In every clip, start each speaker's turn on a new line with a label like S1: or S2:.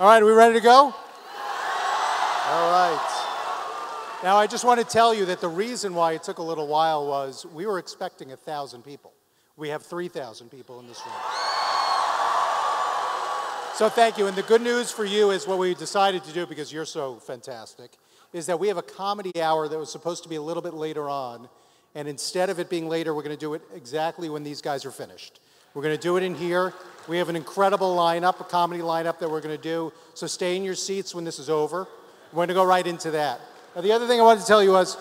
S1: All right, are we ready to go? All right. Now, I just want to tell you that the reason why it took a little while was we were expecting 1,000 people. We have 3,000 people in this room. So thank you. And the good news for you is what we decided to do, because you're so fantastic, is that we have a comedy hour that was supposed to be a little bit later on. And instead of it being later, we're going to do it exactly when these guys are finished. We're going to do it in here. We have an incredible lineup, a comedy lineup that we're going to do. So stay in your seats when this is over. We're going to go right into that. Now, the other thing I wanted to tell you was,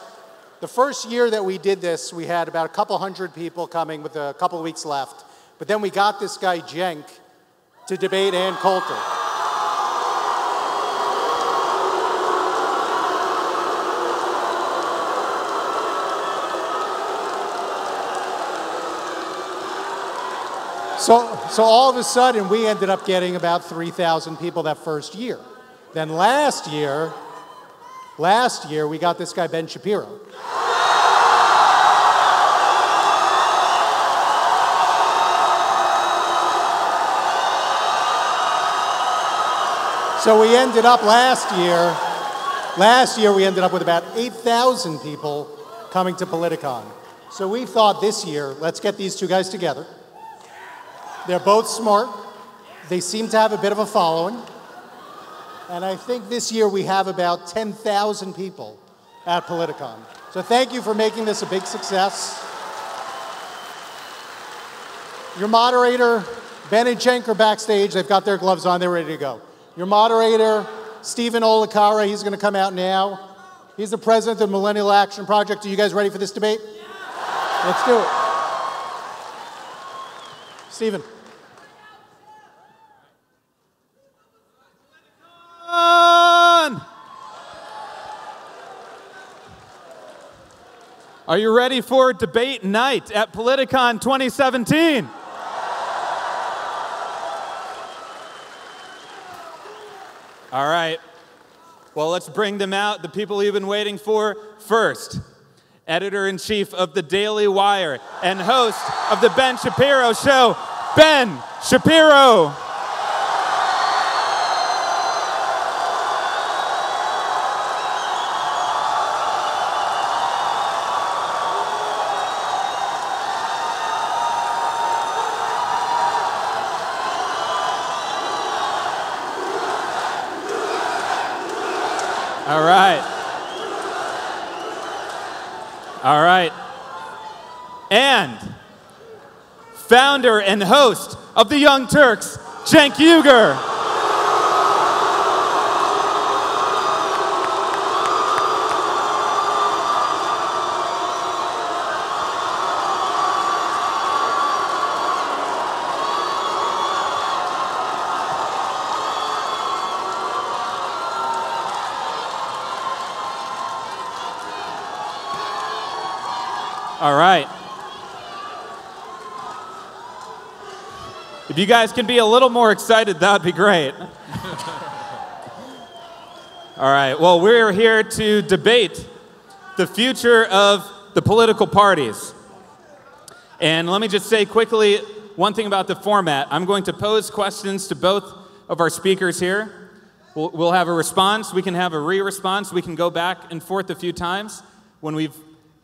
S1: the first year that we did this, we had about a couple hundred people coming with a couple of weeks left. But then we got this guy, CENK, to debate Ann Coulter. So all of a sudden, we ended up getting about 3,000 people that first year. Then last year, we got this guy, Ben Shapiro. So we ended up last year we ended up with about 8,000 people coming to Politicon. So we thought this year, let's get these two guys together. They're both smart. They seem to have a bit of a following. And I think this year we have about 10,000 people at Politicon. So thank you for making this a big success. Your moderator, Ben and CENK, are backstage. They've got their gloves on. They're ready to go. Your moderator, Stephen Olakara, he's going to come out now. He's the president of the Millennial Action Project. Are you guys ready for this debate? Yeah. Let's do it. Stephen.
S2: Are you ready for debate night at Politicon 2017? All right. Well, let's bring them out, the people you've been waiting for. First, editor-in-chief of the Daily Wire and host of the Ben Shapiro Show, Ben Shapiro. All right. And founder and host of the Young Turks, CENK UYGUR. All right. If you guys can be a little more excited, that would be great. All right. Well, we're here to debate the future of the political parties. And let me just say quickly one thing about the format. I'm going to pose questions to both of our speakers here. We'll have a response. We can have a re-response. We can go back and forth a few times. When we've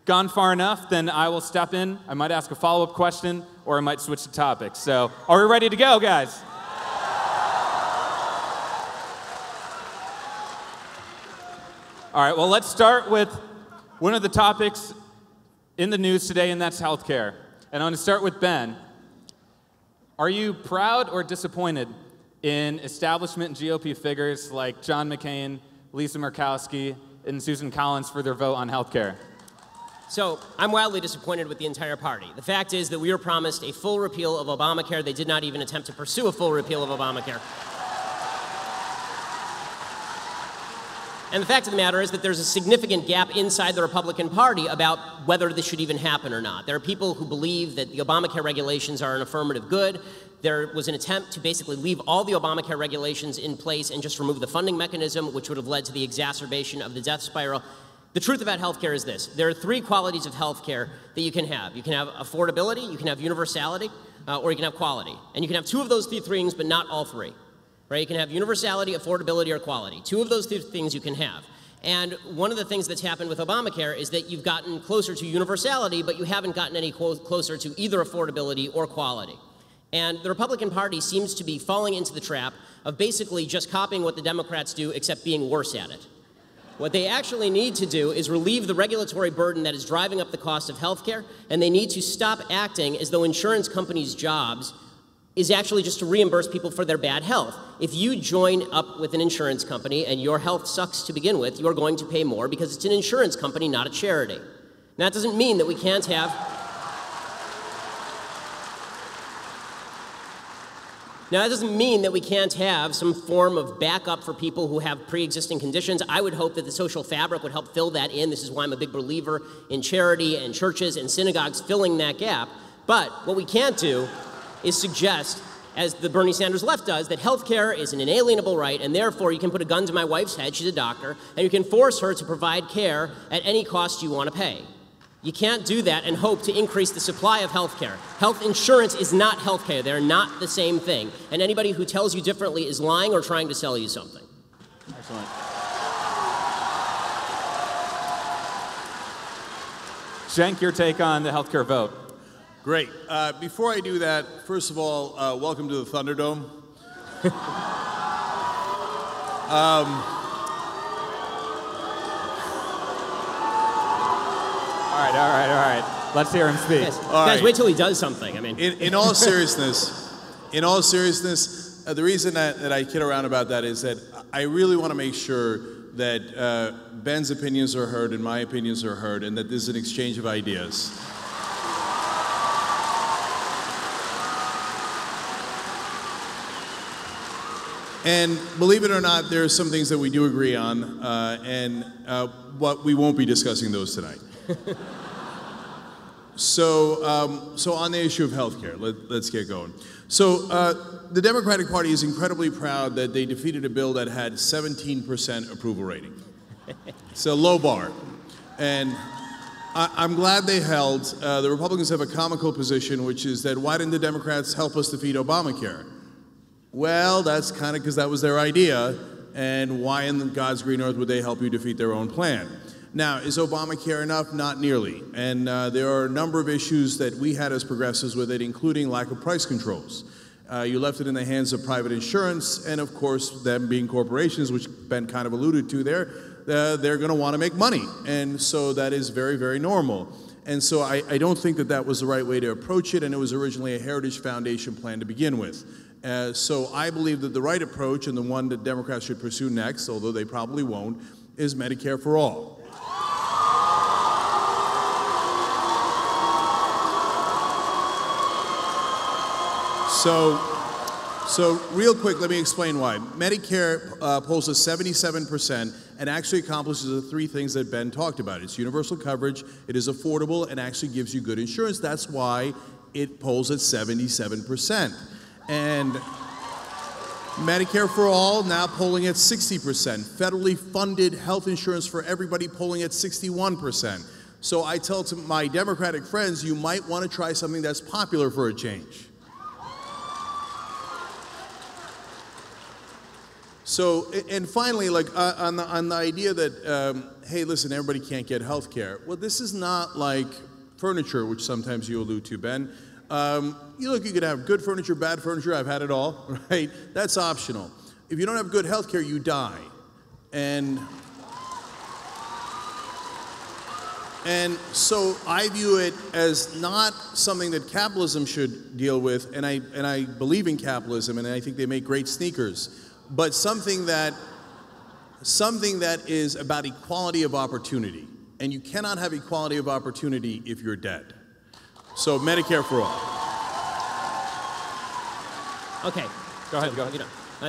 S2: gone far enough, then I will step in. I might ask a follow-up question, or I might switch the topic. So, are we ready to go, guys? All right, well, let's start with one of the topics in the news today, and that's healthcare. And I'm going to start with Ben. Are you proud or disappointed in establishment GOP figures like John McCain, Lisa Murkowski, and Susan Collins for their vote on healthcare?
S3: So I'm wildly disappointed with the entire party. The fact is that we were promised a full repeal of Obamacare. They did not even attempt to pursue a full repeal of Obamacare. And the fact of the matter is that there's a significant gap inside the Republican Party about whether this should even happen or not. There are people who believe that the Obamacare regulations are an affirmative good. There was an attempt to basically leave all the Obamacare regulations in place and just remove the funding mechanism, which would have led to the exacerbation of the death spiral. The truth about healthcare is this. There are three qualities of healthcare that you can have. You can have affordability, you can have universality, or you can have quality. And you can have two of those three things, but not all three. right? You can have universality, affordability, or quality. Two of those two things you can have. And one of the things that's happened with Obamacare is that you've gotten closer to universality, but you haven't gotten any closer to either affordability or quality. And the Republican Party seems to be falling into the trap of basically just copying what the Democrats do, except being worse at it. What they actually need to do is relieve the regulatory burden that is driving up the cost of health care, and they need to stop acting as though insurance companies' jobs is actually just to reimburse people for their bad health. If you join up with an insurance company and your health sucks to begin with, you're going to pay more because it's an insurance company, not a charity. And that doesn't mean that we can't have... Now, that doesn't mean that we can't have some form of backup for people who have pre-existing conditions. I would hope that the social fabric would help fill that in. This is why I'm a big believer in charity and churches and synagogues filling that gap. But what we can't do is suggest, as the Bernie Sanders left does, that health care is an inalienable right, and therefore you can put a gun to my wife's head, she's a doctor, and you can force her to provide care at any cost you want to pay. You can't do that and hope to increase the supply of health care. Health insurance is not health care. They're not the same thing. And anybody who tells you differently is lying or trying to sell you something.
S2: Excellent. Cenk, your take on the healthcare vote.
S4: Great. Before I do that, first of all, welcome to the Thunderdome.
S2: All right. Let's hear him speak.
S3: Guys, wait till he does something. I mean,
S4: in all seriousness, the reason that I kid around about that is that I really want to make sure that Ben's opinions are heard and my opinions are heard, and that there's an exchange of ideas. And believe it or not, there are some things that we do agree on, and what we won't be discussing those tonight. So on the issue of healthcare, let's get going. So the Democratic Party is incredibly proud that they defeated a bill that had 17% approval rating. It's a low bar, and I'm glad they held. The Republicans have a comical position, which is that why didn't the Democrats help us defeat Obamacare? Well, that's kind of because that was their idea, and why in God's green earth would they help you defeat their own plan? Now, is Obamacare enough? Not nearly. And there are a number of issues that we had as progressives with it, including lack of price controls. You left it in the hands of private insurance, and of course, them being corporations, which Ben kind of alluded to there, they're going to want to make money. And so that is very, very normal. And so I don't think that that was the right way to approach it, and it was originally a Heritage Foundation plan to begin with. So I believe that the right approach, and the one that Democrats should pursue next, although they probably won't, is Medicare for all. So real quick, let me explain why. Medicare polls at 77% and actually accomplishes the three things that Ben talked about. It's universal coverage, it is affordable, and actually gives you good insurance. That's why it polls at 77%. And Medicare for all now polling at 60%. Federally funded health insurance for everybody polling at 61%. So I tell to my Democratic friends, you might want to try something that's popular for a change. So, and finally, like on the idea that, hey, listen, everybody can't get health care. Well, this is not like furniture, which sometimes you allude to, Ben. You could have good furniture, bad furniture. I've had it all, right? That's optional. If you don't have good health care, you die. And so I view it as not something that capitalism should deal with, and I believe in capitalism, and I think they make great sneakers. But something that is about equality of opportunity. And you cannot have equality of opportunity if you're dead. So Medicare for all.
S3: Okay.
S2: Go ahead.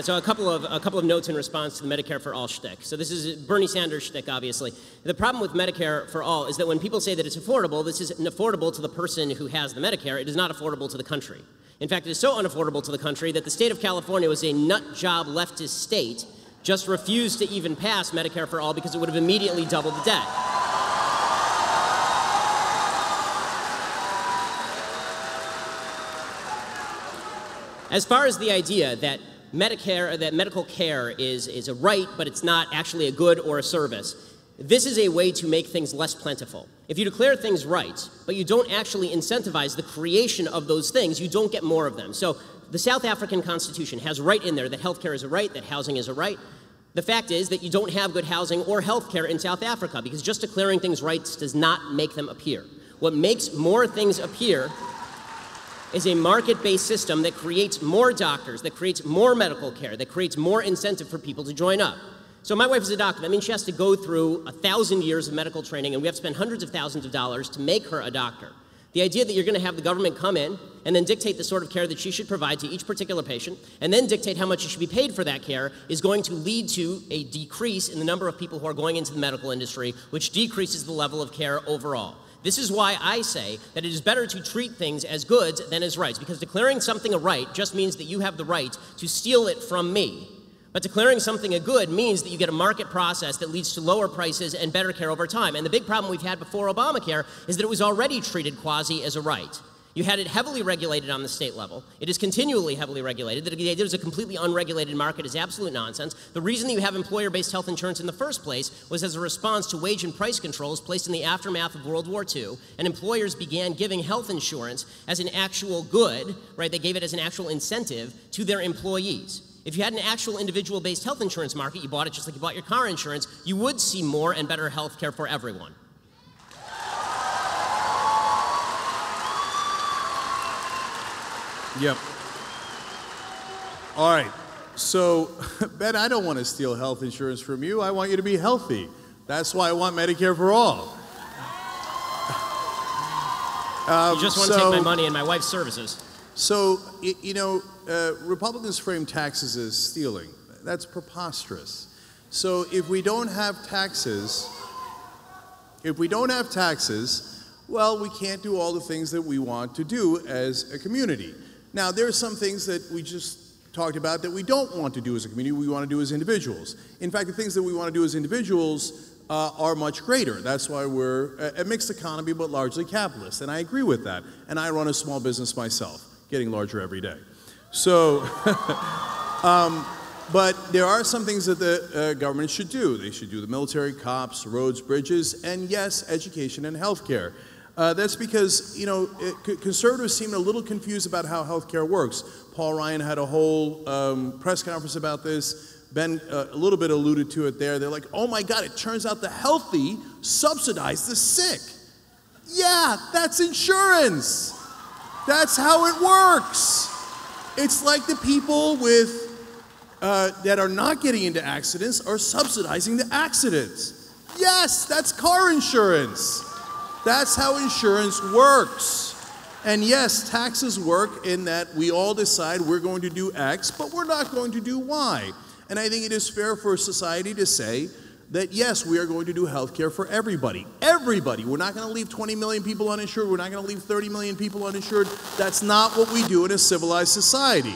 S3: So a couple of notes in response to the Medicare for all shtick. So this is Bernie Sanders shtick, obviously. The problem with Medicare for all is that when people say that it's affordable, this is affordable to the person who has the Medicare. It is not affordable to the country. In fact, it is so unaffordable to the country that the state of California was a nut job leftist state, just refused to even pass Medicare for all because it would have immediately doubled the debt. As far as the idea that that medical care is a right, but it's not actually a good or a service. This is a way to make things less plentiful. If you declare things rights, but you don't actually incentivize the creation of those things, you don't get more of them. So the South African Constitution has right in there that healthcare is a right, that housing is a right. The fact is that you don't have good housing or healthcare in South Africa because just declaring things rights does not make them appear. What makes more things appear is a market-based system that creates more doctors, that creates more medical care, that creates more incentive for people to join up. So my wife is a doctor. That means she has to go through 1,000 years of medical training, and we have to spend hundreds of thousands of dollars to make her a doctor. The idea that you're going to have the government come in and then dictate the sort of care that she should provide to each particular patient, and then dictate how much she should be paid for that care, is going to lead to a decrease in the number of people who are going into the medical industry, which decreases the level of care overall. This is why I say that it is better to treat things as goods than as rights, because declaring something a right just means that you have the right to steal it from me. But declaring something a good means that you get a market process that leads to lower prices and better care over time. And the big problem we've had before Obamacare is that it was already treated quasi as a right. You had it heavily regulated on the state level. It is continually heavily regulated. The idea there's a completely unregulated market is absolute nonsense. The reason that you have employer-based health insurance in the first place was as a response to wage and price controls placed in the aftermath of World War II, and employers began giving health insurance as an actual good, right? They gave it as an actual incentive to their employees. If you had an actual individual-based health insurance market, you bought it just like you bought your car insurance, you would see more and better health care for everyone.
S4: Yep. All right. So, Ben, I don't want to steal health insurance from you. I want you to be healthy. That's why I want Medicare for all.
S3: You just want to take my money and my wife's services.
S4: So, you know, Republicans frame taxes as stealing. That's preposterous. So if we don't have taxes, well, we can't do all the things that we want to do as a community. Now, there are some things that we just talked about that we don't want to do as a community, we want to do as individuals. In fact, the things that we want to do as individuals are much greater. That's why we're a mixed economy, but largely capitalist. And I agree with that. And I run a small business myself, getting larger every day. So, but there are some things that the government should do. They should do the military, cops, roads, bridges, and yes, education and health care. That's because, you know, conservatives seem a little confused about how health care works. Paul Ryan had a whole press conference about this. Ben a little bit alluded to it there. They're like, oh my God, it turns out the healthy subsidize the sick. Yeah, that's insurance. That's how it works. It's like the people with that are not getting into accidents are subsidizing the accidents. Yes, that's car insurance. That's how insurance works. And yes, taxes work in that we all decide we're going to do X, but we're not going to do Y. And I think it is fair for society to say that yes, we are going to do health care for everybody. Everybody. We're not going to leave 20 million people uninsured. We're not going to leave 30 million people uninsured. That's not what we do in a civilized society.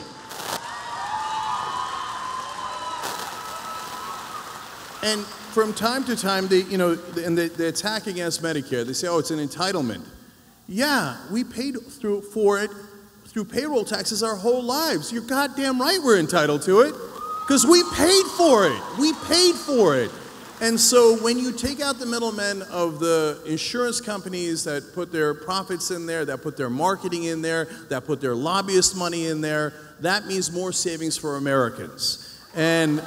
S4: And from time to time, the attack against Medicare, they say, oh, it's an entitlement. Yeah, we paid for it through payroll taxes our whole lives. You're goddamn right we're entitled to it, because we paid for it. We paid for it. And so when you take out the middlemen of the insurance companies that put their profits in there, that put their marketing in there, that put their lobbyist money in there, that means more savings for Americans. And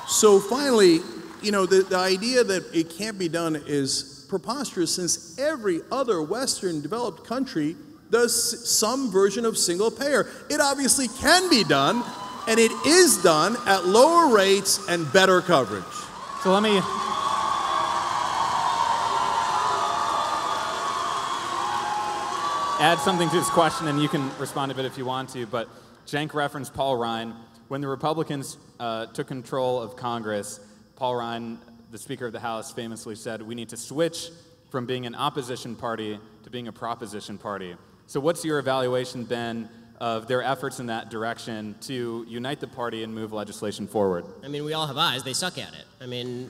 S4: so finally, you know, the idea that it can't be done is preposterous, since every other Western developed country does some version of single payer. It obviously can be done, and it is done at lower rates and better coverage.
S2: So let me add something to this question, and you can respond to it if you want to, but Cenk referenced Paul Ryan. When the Republicans took control of Congress, Paul Ryan, the Speaker of the House, famously said, we need to switch from being an opposition party to being a proposition party. So what's your evaluation, Ben, of their efforts in that direction to unite the party and move legislation forward?
S3: I mean, we all have eyes. They suck at it. I mean,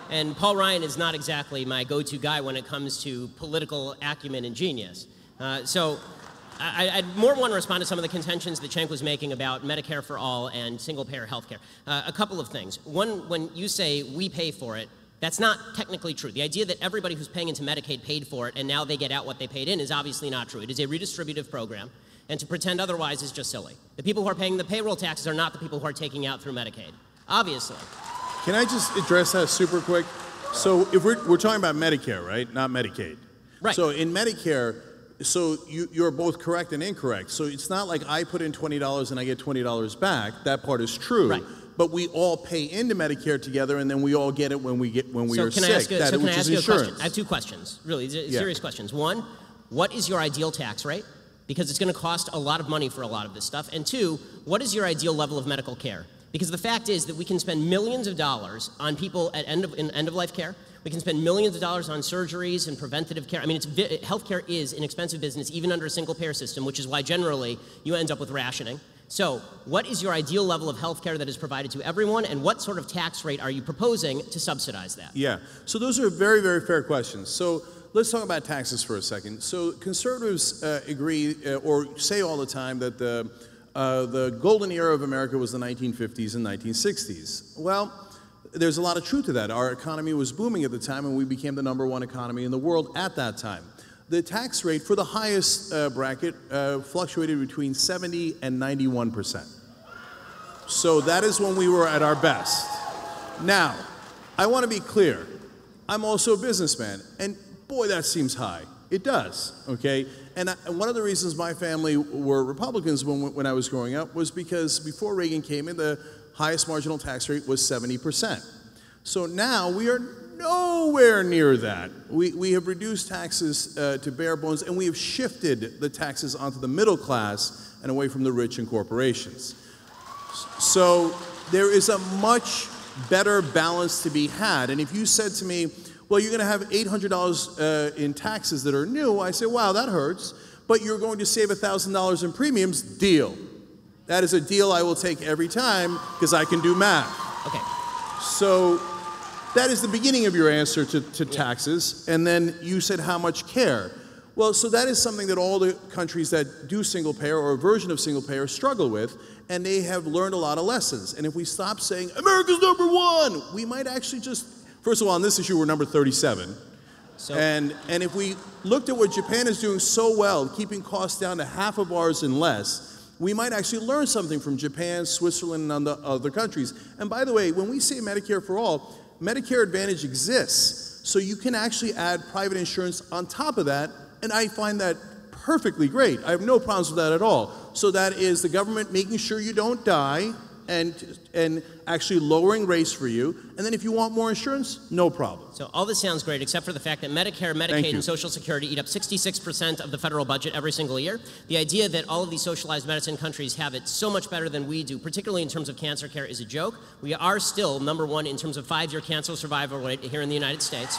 S3: and Paul Ryan is not exactly my go-to guy when it comes to political acumen and genius. So I'd more want to respond to some of the contentions that CENK was making about Medicare for all and single-payer health care. A couple of things. One, when you say we pay for it, that's not technically true. The idea that everybody who's paying into Medicaid paid for it and now they get out what they paid in is obviously not true. It is a redistributive program, and to pretend otherwise is just silly. The people who are paying the payroll taxes are not the people who are taking out through Medicaid, obviously.
S4: Can I just address that super quick? So if we're talking about Medicare, right? Not Medicaid.
S3: Right.
S4: So in Medicare, so you're both correct and incorrect. So it's not like I put in $20 and I get $20 back. That part is true.
S3: Right.
S4: But we all pay into Medicare together, and then we all get it when we are
S3: can
S4: sick.
S3: I ask you,
S4: which is
S3: a
S4: insurance.
S3: question? I have two questions, really serious questions. One, what is your ideal tax rate? Because it's going to cost a lot of money for a lot of this stuff. And two, what is your ideal level of medical care? Because the fact is that we can spend millions of dollars on people at end-of-life care. We can spend millions of dollars on surgeries and preventative care. I mean, healthcare is an expensive business, even under a single-payer system, which is why generally you end up with rationing. So what is your ideal level of health care that is provided to everyone, and what sort of tax rate are you proposing to subsidize that?
S4: Yeah, so those are very, very fair questions. So let's talk about taxes for a second. So conservatives agree or say all the time that the golden era of America was the 1950s and 1960s. Well, there's a lot of truth to that. Our economy was booming at the time, and we became the #1 economy in the world at that time. The tax rate for the highest bracket fluctuated between 70 and 91%. So that is when we were at our best. Now, I want to be clear. I'm also a businessman, and boy, that seems high. It does, okay? And one of the reasons my family were Republicans when I was growing up was because before Reagan came in, the highest marginal tax rate was 70%. So now we are nowhere near that. We have reduced taxes to bare bones, and we have shifted the taxes onto the middle class and away from the rich and corporations. So there is a much better balance to be had. And if you said to me, well, you're going to have $800 in taxes that are new, I say, wow, that hurts. But you're going to save $1,000 in premiums, deal. That is a deal I will take every time because I can do math.
S3: Okay.
S4: So that is the beginning of your answer to taxes. And then you said how much care. Well, so that is something that all the countries that do single payer or a version of single payer struggle with, and they have learned a lot of lessons. And if we stop saying, America's #1, we might actually just, first of all, on this issue, we're number 37.
S3: So,
S4: and if we looked at what Japan is doing so well, keeping costs down to half of ours and less, we might actually learn something from Japan, Switzerland, and other countries. And by the way, when we say Medicare for all, Medicare Advantage exists. So you can actually add private insurance on top of that, and I find that perfectly great. I have no problems with that at all. So that is the government making sure you don't die and actually lowering rates for you. And then if you want more insurance, no problem.
S3: So all this sounds great, except for the fact that Medicare, Medicaid, and Social Security eat up 66% of the federal budget every single year. The idea that all of these socialized medicine countries have it so much better than we do, particularly in terms of cancer care, is a joke. We are still #1 in terms of 5-year cancer survival rate here in the United States.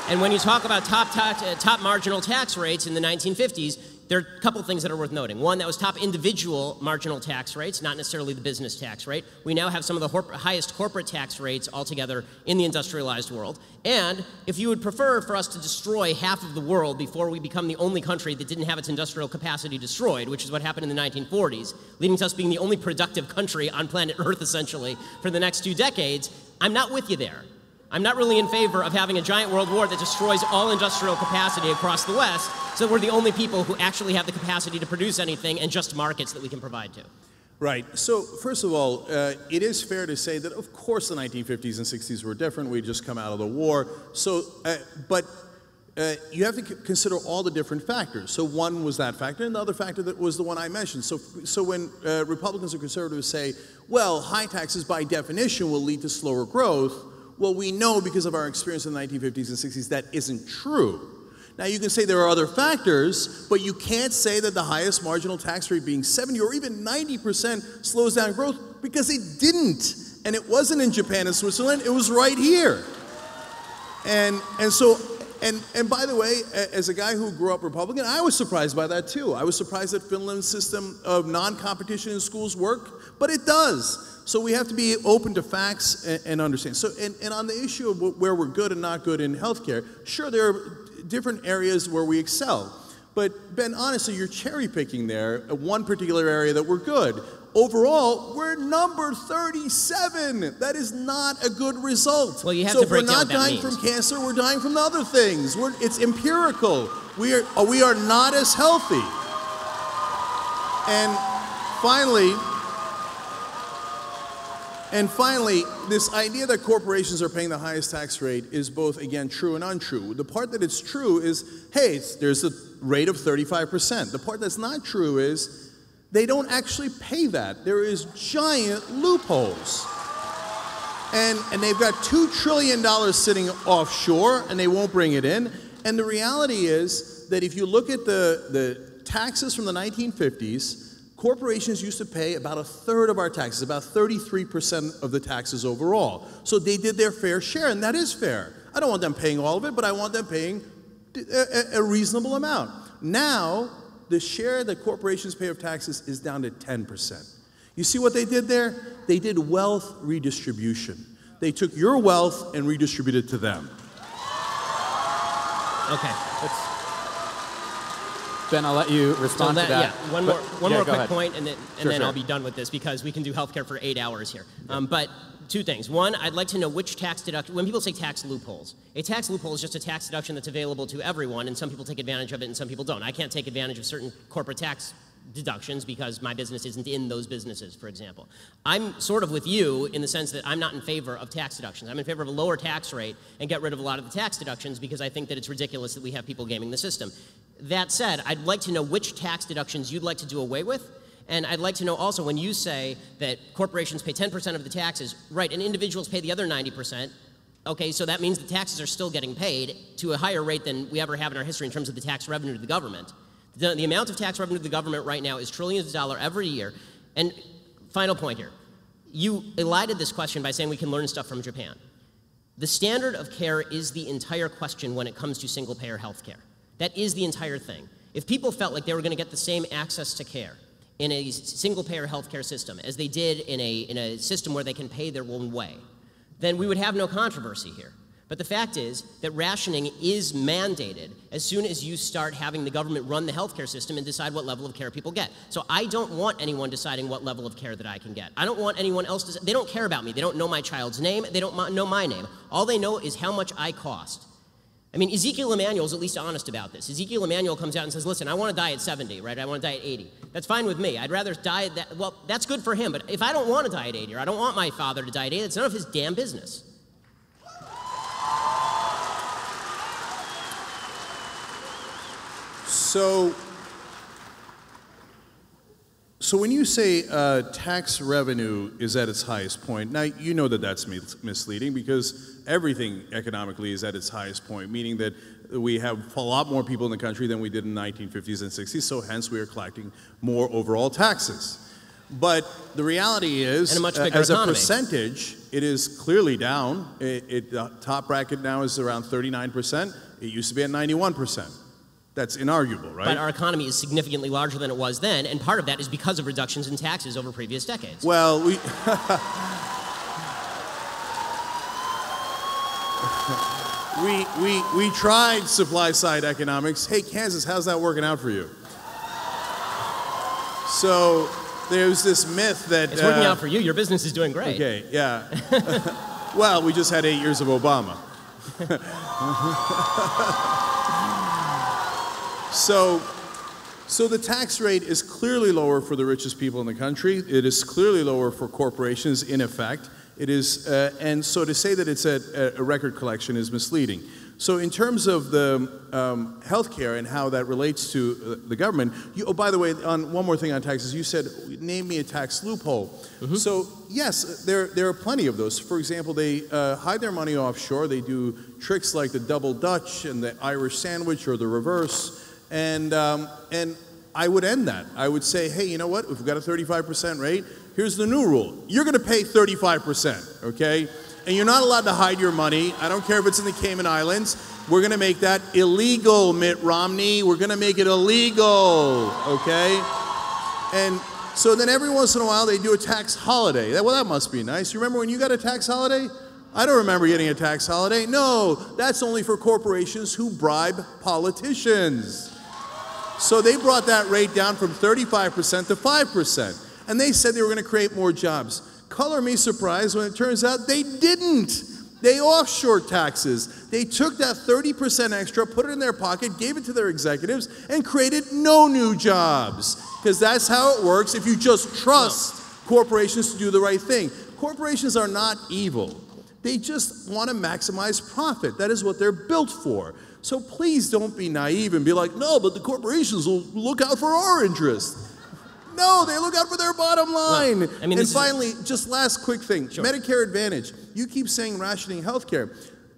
S3: And when you talk about top marginal tax rates in the 1950s, there are a couple things that are worth noting. One, that was top individual marginal tax rates, not necessarily the business tax rate. We now have some of the highest corporate tax rates altogether in the industrialized world. And if you would prefer for us to destroy half of the world before we become the only country that didn't have its industrial capacity destroyed, which is what happened in the 1940s, leading to us being the only productive country on planet Earth, essentially, for the next 2 decades, I'm not with you there. I'm not really in favor of having a giant world war that destroys all industrial capacity across the West, so that we're the only people who actually have the capacity to produce anything and just markets that we can provide to.
S4: Right. So first of all, it is fair to say that, of course, the 1950s and 60s were different. We'd just come out of the war. So, but you have to consider all the different factors. So one was that factor, and the other factor that was the one I mentioned. So when Republicans or conservatives say, well, high taxes by definition will lead to slower growth, well, we know because of our experience in the 1950s and 60s that isn't true. Now, you can say there are other factors, but you can't say that the highest marginal tax rate being 70 or even 90% slows down growth, because it didn't. And it wasn't in Japan and Switzerland, it was right here. And by the way, as a guy who grew up Republican, I was surprised by that too. I was surprised that Finland's system of non-competition in schools worked, but it does. So we have to be open to facts and understand. So, and on the issue of where we're good and not good in healthcare, sure, there are different areas where we excel. But Ben, honestly, you're cherry picking there at one particular area that we're good. Overall, we're number 37. That is not a good result.
S3: Well, you have
S4: so
S3: to break down what
S4: if we're not
S3: that
S4: dying
S3: means.
S4: from cancer, we're dying from other things. It's empirical. We are not as healthy. And finally, this idea that corporations are paying the highest tax rate is both, again, true and untrue. The part that it's true is, hey, there's a rate of 35%. The part that's not true is they don't actually pay that. There is giant loopholes. And they've got $2 trillion sitting offshore, and they won't bring it in. And the reality is that if you look at the taxes from the 1950s, corporations used to pay about a third of our taxes, about 33% of the taxes overall. So they did their fair share, and that is fair. I don't want them paying all of it, but I want them paying a reasonable amount. Now, the share that corporations pay of taxes is down to 10%. You see what they did there? They did wealth redistribution. They took your wealth and redistributed it to them.
S3: Okay.
S2: Ben, I'll let you respond to that.
S3: Yeah, one more quick point, and then
S2: Sure.
S3: I'll be done with this because we can do healthcare for 8 hours here. But two things. One, I'd like to know which tax deduction, when people say tax loopholes, a tax loophole is just a tax deduction that's available to everyone, and some people take advantage of it and some people don't. I can't take advantage of certain corporate tax deductions because my business isn't in those businesses, for example. I'm sort of with you in the sense that I'm not in favor of tax deductions. I'm in favor of a lower tax rate and get rid of a lot of the tax deductions because I think that it's ridiculous that we have people gaming the system. That said, I'd like to know which tax deductions you'd like to do away with, and I'd like to know also when you say that corporations pay 10% of the taxes, right, and individuals pay the other 90%, okay, so that means the taxes are still getting paid to a higher rate than we ever have in our history in terms of the tax revenue to the government. The amount of tax revenue to the government right now is trillions of dollars every year. And final point here. You elided this question by saying we can learn stuff from Japan. The standard of care is the entire question when it comes to single-payer health care. That is the entire thing. If people felt like they were going to get the same access to care in a single-payer health care system as they did in a system where they can pay their own way, then we would have no controversy here. But the fact is that rationing is mandated as soon as you start having the government run the healthcare system and decide what level of care people get. So I don't want anyone deciding what level of care that I can get. I don't want anyone else to, they don't care about me. They don't know my child's name. They don't know my name. All they know is how much I cost. I mean, Ezekiel Emanuel's at least honest about this. Ezekiel Emanuel comes out and says, listen, I want to die at 70, right? I want to die at 80. That's fine with me. I'd rather die at that. Well, that's good for him. But if I don't want to die at 80 or I don't want my father to die at 80, it's none of his damn business.
S4: So when you say tax revenue is at its highest point, now you know that that's misleading because everything economically is at its highest point, meaning that we have a lot more people in the country than we did in the 1950s and 60s, so hence we are collecting more overall taxes. But the reality is, as a percentage, it is clearly down. The top bracket now is around 39%. It used to be at 91%. That's inarguable, right?
S3: But our economy is significantly larger than it was then, and part of that is because of reductions in taxes over previous decades.
S4: Well, we tried supply-side economics. Hey, Kansas, how's that working out for you? So there's this myth that...
S3: It's working out for you. Your business is doing great.
S4: Okay, yeah. Well, we just had 8 years of Obama. So the tax rate is clearly lower for the richest people in the country. It is clearly lower for corporations, in effect. It is, and so to say that it's a record collection is misleading. So in terms of the healthcare and how that relates to the government, oh, by the way, on one more thing on taxes, you said, name me a tax loophole. Mm-hmm. So yes, there are plenty of those. For example, they hide their money offshore. They do tricks like the double Dutch and the Irish sandwich or the reverse. And I would end that. I would say, hey, you know what? If we've got a 35% rate, here's the new rule. You're going to pay 35%, okay? And you're not allowed to hide your money. I don't care if it's in the Cayman Islands. We're going to make that illegal, Mitt Romney. We're going to make it illegal, okay? So then every once in a while they do a tax holiday. Well, that must be nice. You remember when you got a tax holiday? I don't remember getting a tax holiday. No, that's only for corporations who bribe politicians. So they brought that rate down from 35% to 5%. And they said they were going to create more jobs. Color me surprised when it turns out they didn't. They offshore taxes. They took that 30% extra, put it in their pocket, gave it to their executives, and created no new jobs. Because that's how it works if you just trust corporations to do the right thing. Corporations are not evil. They just want to maximize profit. That is what they're built for. So please don't be naive and be like, no, but the corporations will look out for our interest. No, they look out for their bottom line. Well, I mean, and finally, just last quick thing, sure. Medicare Advantage. You keep saying rationing health care,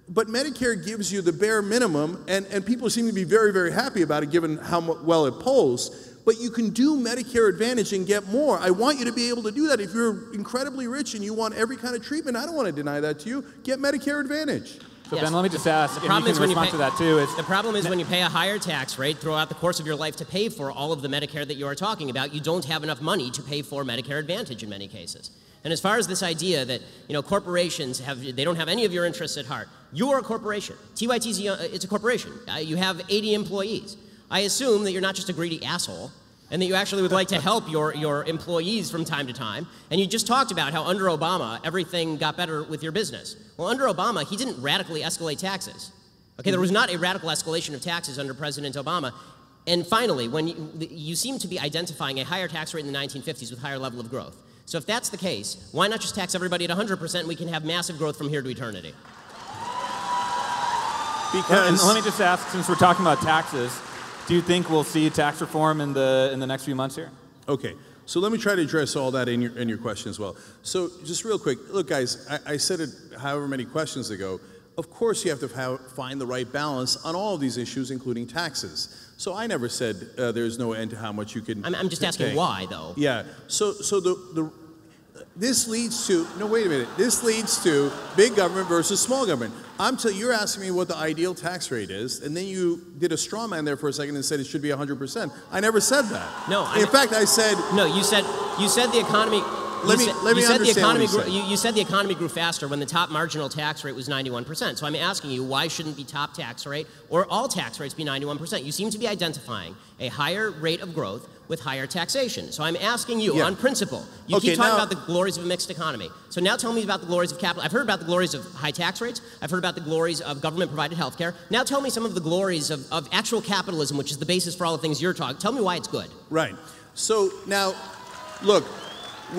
S4: but Medicare gives you the bare minimum, and people seem to be very, very happy about it given how well it polls. But you can do Medicare Advantage and get more. I want you to be able to do that. If you're incredibly rich and you want every kind of treatment, I don't want to deny that to you. Get Medicare Advantage.
S2: So yes. Ben, let me just ask, and you can respond to that too.
S3: The problem is when you pay a higher tax rate throughout the course of your life to pay for all of the Medicare that you are talking about, you don't have enough money to pay for Medicare Advantage in many cases. And as far as this idea that corporations they don't have any of your interests at heart, you are a corporation. TYT's it's a corporation. You have 80 employees. I assume that you're not just a greedy asshole, and that you actually would like to help your employees from time to time. And you just talked about how under Obama, everything got better with your business. Well, under Obama, he didn't radically escalate taxes. Okay, there was not a radical escalation of taxes under President Obama. And finally, when you seem to be identifying a higher tax rate in the 1950s with higher level of growth. So if that's the case, why not just tax everybody at 100% and we can have massive growth from here to eternity?
S2: Because, and let me just ask, since we're talking about taxes, do you think we'll see tax reform in the next few months here?
S4: Okay, so let me try to address all that in your question as well. So just real quick, look guys, I said it however many questions ago, of course you have to find the right balance on all of these issues, including taxes. So I never said there's no end to how much you can
S3: I'm just asking why, though.
S4: Yeah, so this leads to, no wait a minute, this leads to big government versus small government. You're asking me what the ideal tax rate is, and then you did a straw man there for a second and said it should be 100%. I never said that.
S3: No.
S4: In fact, I said...
S3: No, you said the economy...
S4: Let me understand what you said.
S3: You said the economy grew faster when the top marginal tax rate was 91%. So I'm asking you, why shouldn't the top tax rate or all tax rates be 91%? You seem to be identifying a higher rate of growth with higher taxation. So I'm asking you, on principle, you keep talking about the glories of a mixed economy. So now tell me about the glories of capital. I've heard about the glories of high tax rates. I've heard about the glories of government-provided health care. Now tell me some of the glories of actual capitalism, which is the basis for all the things you're talking. Tell me why it's good.
S4: Right. So now, look, I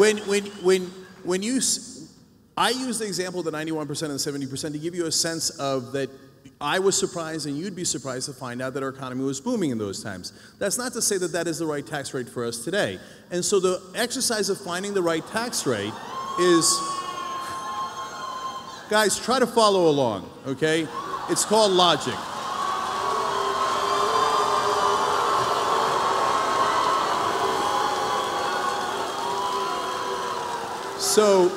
S4: use the example of the 91% and the 70% to give you a sense of that I was surprised and you'd be surprised to find out that our economy was booming in those times. That's not to say that that is the right tax rate for us today. And so the exercise of finding the right tax rate is, guys, try to follow along, okay? It's called logic. So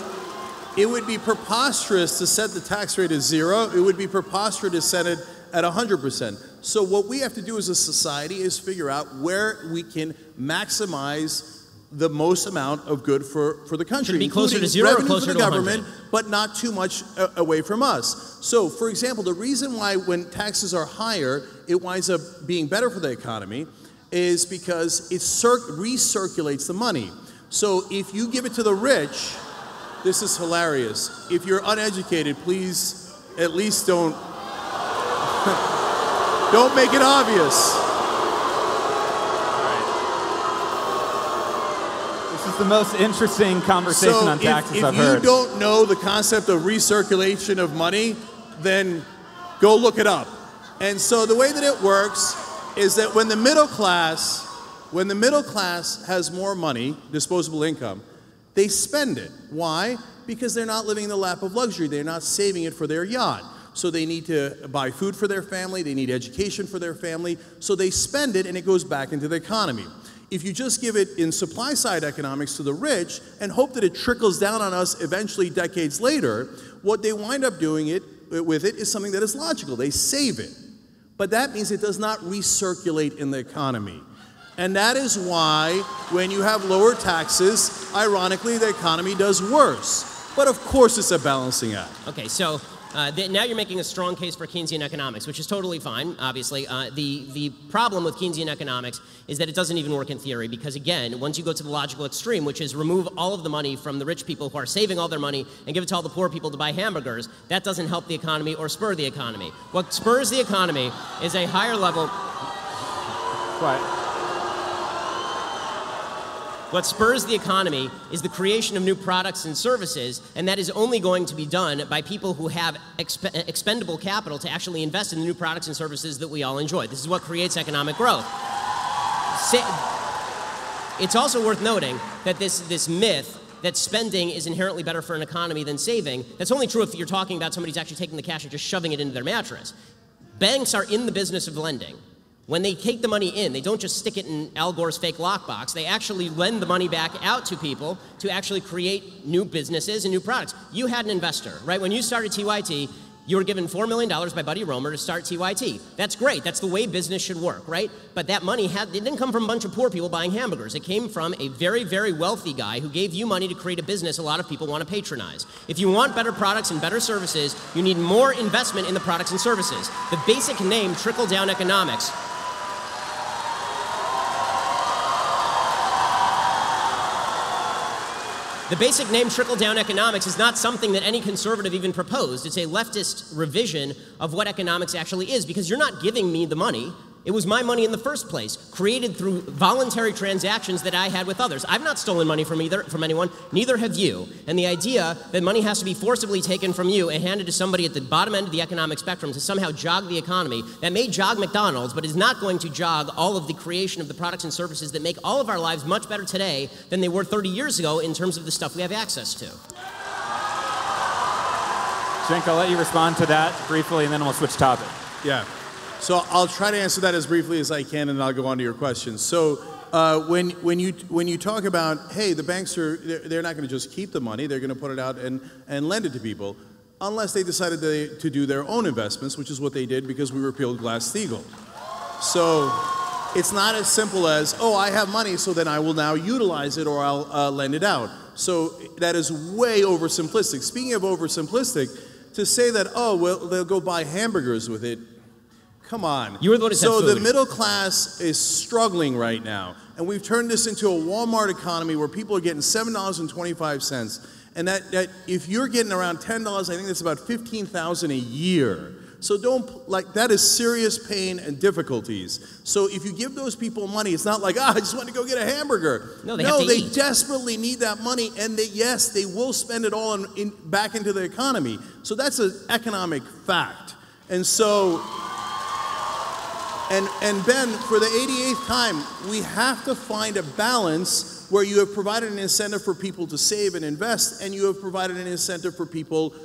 S4: it would be preposterous to set the tax rate at 0. It would be preposterous to set it at 100%. So what we have to do as a society is figure out where we can maximize the most amount of good for the country.
S3: Should it be closer to 0 or closer
S4: to
S3: to 100?
S4: government, but not too much away from us. So, for example, the reason why when taxes are higher, it winds up being better for the economy is because it recirculates the money. So if you give it to the rich, this is hilarious. If you're uneducated, please at least don't make it obvious.
S2: This is the most interesting conversation on taxes I've heard.
S4: If you don't know the concept of recirculation of money, then go look it up. And so the way that it works is that when the middle class has more money, disposable income, they spend it. Why? Because they're not living in the lap of luxury. They're not saving it for their yacht. So they need to buy food for their family. They need education for their family. So they spend it, and it goes back into the economy. If you just give it in supply-side economics to the rich and hope that it trickles down on us eventually decades later, what they wind up doing with it is something that is logical. They save it. But that means it does not recirculate in the economy. And that is why when you have lower taxes, ironically, the economy does worse. But of course it's a balancing act.
S3: Okay, so now you're making a strong case for Keynesian economics, which is totally fine, obviously. The problem with Keynesian economics is that it doesn't even work in theory because, again, once you go to the logical extreme, which is remove all of the money from the rich people who are saving all their money and give it to all the poor people to buy hamburgers, that doesn't help the economy or spur the economy. What spurs the economy is a higher level... What spurs the economy is the creation of new products and services, and that is only going to be done by people who have expendable capital to actually invest in the new products and services that we all enjoy. This is what creates economic growth. It's also worth noting that this myth that spending is inherently better for an economy than saving, that's only true if you're talking about somebody who's actually taking the cash and just shoving it into their mattress. Banks are in the business of lending. When they take the money in, they don't just stick it in Al Gore's fake lockbox. They actually lend the money back out to people to actually create new businesses and new products. You had an investor, right? When you started TYT, you were given $4 million by Buddy Roemer to start TYT. That's great. That's the way business should work, right? But that money it didn't come from a bunch of poor people buying hamburgers. It came from a very, very wealthy guy who gave you money to create a business a lot of people want to patronize. If you want better products and better services, you need more investment in the products and services. The basic name, trickle-down economics, the basic name trickle-down economics is not something that any conservative even proposed. It's a leftist revision of what economics actually is, because you're not giving me the money. It was my money in the first place, created through voluntary transactions that I had with others. I've not stolen money from anyone, neither have you. And the idea that money has to be forcibly taken from you and handed to somebody at the bottom end of the economic spectrum to somehow jog the economy, that may jog McDonald's, but is not going to jog all of the creation of the products and services that make all of our lives much better today than they were 30 years ago in terms of the stuff we have access to.
S2: CENK, I'll let you respond to that briefly, and then we'll switch topic.
S4: Yeah. So I'll try to answer that as briefly as I can, and I'll go on to your question. So when you talk about, hey, the banks they're not going to just keep the money, they're going to put it out and lend it to people, unless they decided to do their own investments, which is what they did because we repealed Glass-Steagall. So it's not as simple as, oh, I have money, so then I will now utilize it or I'll lend it out. So that is way oversimplistic. Speaking of oversimplistic, to say that, oh, well, they'll go buy hamburgers with it, come on.
S3: You were the one who said food.
S4: The middle class is struggling right now. And we've turned this into a Walmart economy where people are getting $7.25. And that if you're getting around $10, I think that's about $15,000 a year. So that is serious pain and difficulties. So if you give those people money, it's not like, I just want to go get a hamburger.
S3: No, they
S4: desperately need that money. And yes, they will spend it all back into the economy. So that's an economic fact. And so... And Ben, for the 88th time, we have to find a balance where you have provided an incentive for people to save and invest, and you have provided an incentive for people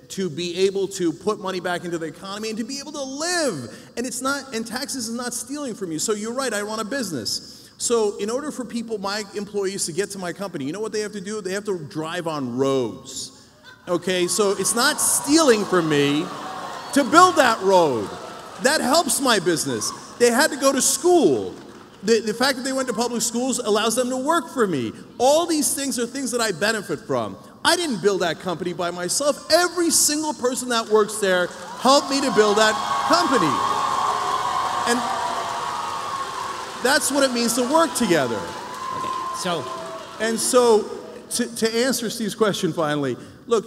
S4: to be able to put money back into the economy and to be able to live. And taxes is not stealing from you. So you're right, I run a business. So in order for my employees to get to my company, you know what they have to do? They have to drive on roads. Okay, so it's not stealing from me to build that road. That helps my business. They had to go to school. The fact that they went to public schools allows them to work for me. All these things are things that I benefit from. I didn't build that company by myself. Every single person that works there helped me to build that company. And that's what it means to work together.
S3: Okay,
S4: so to answer Steve's question finally, look,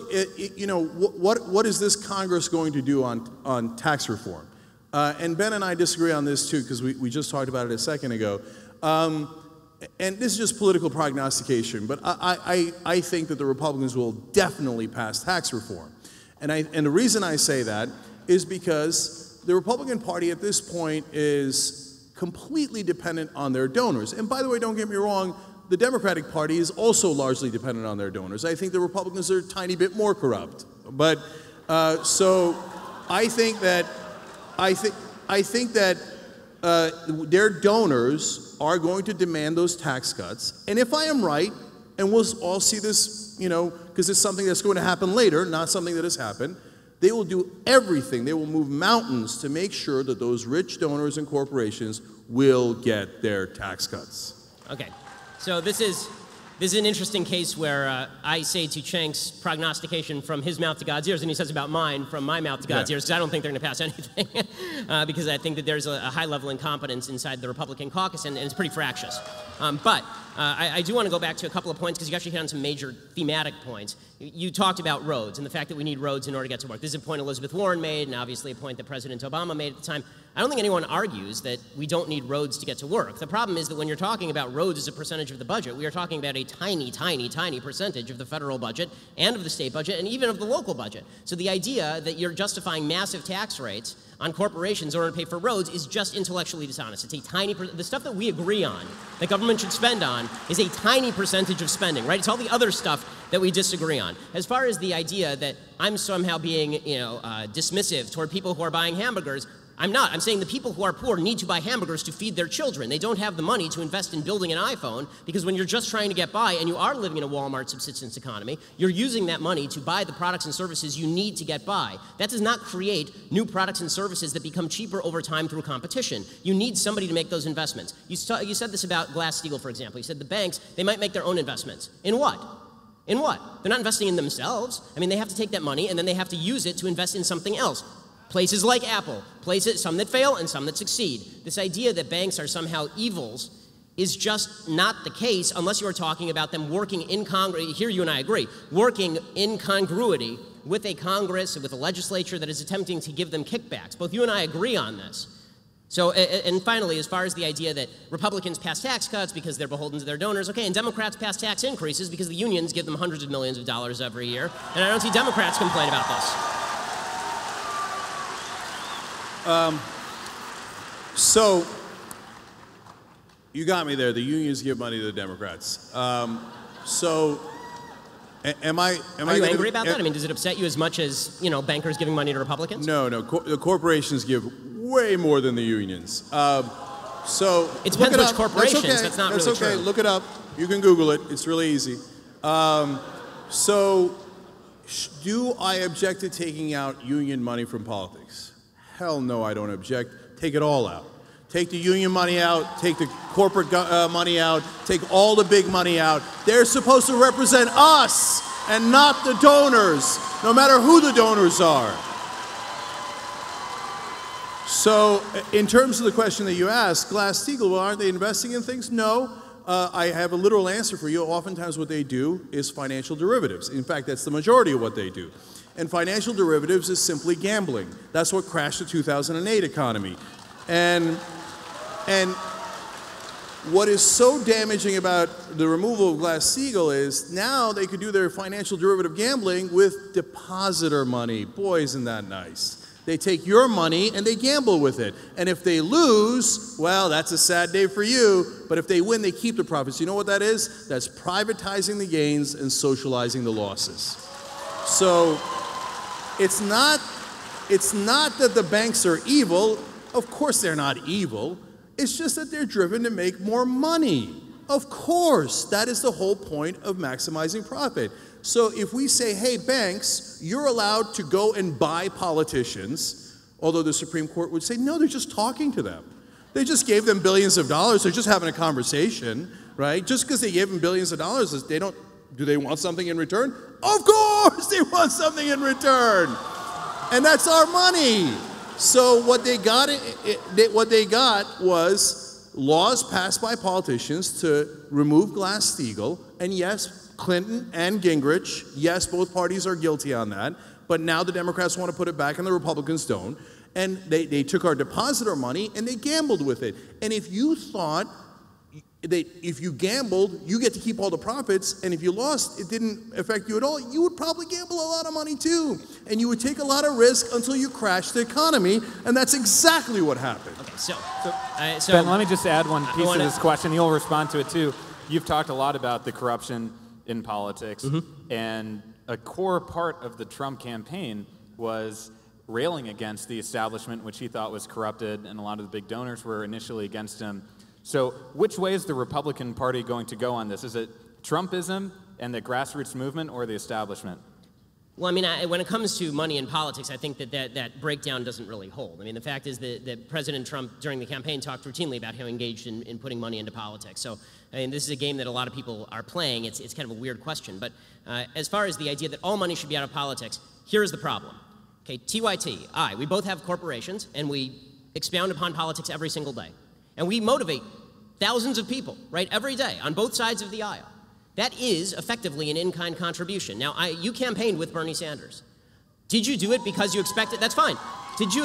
S4: what is this Congress going to do on tax reform? And Ben and I disagree on this too, because we just talked about it a second ago. And this is just political prognostication, but I think that the Republicans will definitely pass tax reform. And the reason I say that is because the Republican Party at this point is completely dependent on their donors. And by the way, don't get me wrong, the Democratic Party is also largely dependent on their donors. I think the Republicans are a tiny bit more corrupt. But so I think that their donors are going to demand those tax cuts. And if I am right, and we'll all see this, because it's something that's going to happen later, not something that has happened, They will do everything. They will move mountains to make sure that those rich donors and corporations will get their tax cuts.
S3: Okay, so this is an interesting case where I say to CENK's prognostication from his mouth to God's ears, and he says about mine from my mouth to God's ears, because I don't think they're going to pass anything, because I think that there's a high level of incompetence inside the Republican caucus, and it's pretty fractious. But I do want to go back to a couple of points, because you actually hit on some major thematic points. You talked about roads and the fact that we need roads in order to get to work. This is a point Elizabeth Warren made, and obviously a point that President Obama made at the time. I don't think anyone argues that we don't need roads to get to work. The problem is that when you're talking about roads as a percentage of the budget, we are talking about a tiny, tiny, tiny percentage of the federal budget and of the state budget and even of the local budget. So the idea that you're justifying massive tax rates on corporations in order to pay for roads is just intellectually dishonest. It's a tiny, the stuff that we agree on, that government should spend on, is a tiny percentage of spending, right? It's all the other stuff that we disagree on. As far as the idea that I'm somehow being, dismissive toward people who are buying hamburgers, I'm not. I'm saying the people who are poor need to buy hamburgers to feed their children. They don't have the money to invest in building an iPhone, because when you're just trying to get by and you are living in a Walmart subsistence economy, you're using that money to buy the products and services you need to get by. That does not create new products and services that become cheaper over time through competition. You need somebody to make those investments. You said this about Glass-Steagall, for example. You said the banks, they might make their own investments. In what? In what? They're not investing in themselves. I mean, they have to take that money and then they have to use it to invest in something else. Places like Apple, some that fail and some that succeed. This idea that banks are somehow evils is just not the case unless you are talking about them working in Congress. Here you and I agree, working in congruity with a Congress, with a legislature that is attempting to give them kickbacks. Both you and I agree on this. So, and finally, as far as the idea that Republicans pass tax cuts because they're beholden to their donors, okay, and Democrats pass tax increases because the unions give them hundreds of millions of dollars every year, and I don't see Democrats complain about this.
S4: So, you got me there. The unions give money to the Democrats. So, am I?
S3: Are you angry about that? I mean, does it upset you as much as, bankers giving money to Republicans?
S4: No. The corporations give way more than the unions. So
S3: it depends which corporations. That's not really true.
S4: That's okay. Look it up. You can Google it. It's really easy. So, do I object to taking out union money from politics? Hell no, I don't object. Take it all out. Take the union money out, take the corporate money out, take all the big money out. They're supposed to represent us and not the donors, no matter who the donors are. So, in terms of the question that you asked, Glass-Steagall, well, aren't they investing in things? No. I have a literal answer for you. Oftentimes what they do is financial derivatives. In fact, that's the majority of what they do. And financial derivatives is simply gambling. That's what crashed the 2008 economy. And what is so damaging about the removal of Glass-Steagall is now they could do their financial derivative gambling with depositor money. Boy, isn't that nice. They take your money and they gamble with it. And if they lose, well, that's a sad day for you. But if they win, they keep the profits. You know what that is? That's privatizing the gains and socializing the losses. So it's not that the banks are evil. Of course they're not evil. It's just that they're driven to make more money. Of course, that is the whole point of maximizing profit. So if we say, hey, banks, you're allowed to go and buy politicians, although the Supreme Court would say, no, they're just talking to them. They just gave them billions of dollars. They're just having a conversation, right? Just because they gave them billions of dollars, do they want something in return? Of course they want something in return. And that's our money. So what they got was laws passed by politicians to remove Glass-Steagall, and yes, Clinton and Gingrich, yes, both parties are guilty on that, but now the Democrats want to put it back and the Republicans don't, and they took our depositor money and they gambled with it. And if you thought that if you gambled, you get to keep all the profits, and if you lost, it didn't affect you at all, you would probably gamble a lot of money too. And you would take a lot of risk until you crash the economy, and that's exactly what happened.
S3: Okay, so
S2: Ben, let me just add one piece to this question. You'll respond to it too. You've talked a lot about the corruption in politics, and a core part of the Trump campaign was railing against the establishment, which he thought was corrupted, and a lot of the big donors were initially against him. So which way is the Republican Party going to go on this? Is it Trumpism and the grassroots movement, or the establishment?
S3: Well, I mean, when it comes to money in politics, I think that breakdown doesn't really hold. I mean, the fact is that President Trump, during the campaign, talked routinely about how he engaged in putting money into politics. So, I mean, this is a game that a lot of people are playing. It's kind of a weird question. But as far as the idea that all money should be out of politics, here is the problem. Okay, TYT, we both have corporations, and we expound upon politics every single day. And we motivate thousands of people, right, every day on both sides of the aisle. That is effectively an in-kind contribution. Now, you campaigned with Bernie Sanders. Did you do it because you expected? That's fine. Did you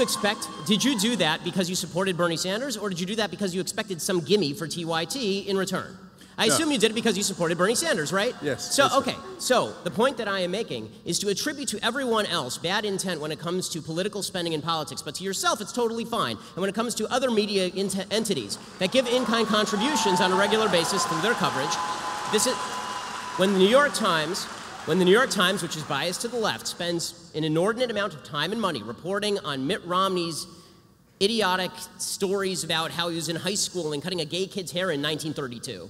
S3: do that because you supported Bernie Sanders, or did you do that because you expected some gimme for TYT in return? I assume you did it because you supported Bernie Sanders, right?
S4: Yes.
S3: So, okay, so the point that I am making is to attribute to everyone else bad intent when it comes to political spending in politics, but to yourself it's totally fine. And when it comes to other media entities that give in-kind contributions on a regular basis through their coverage, this is when the New York Times, which is biased to the left, spends an inordinate amount of time and money reporting on Mitt Romney's idiotic stories about how he was in high school and cutting a gay kid's hair in 1932.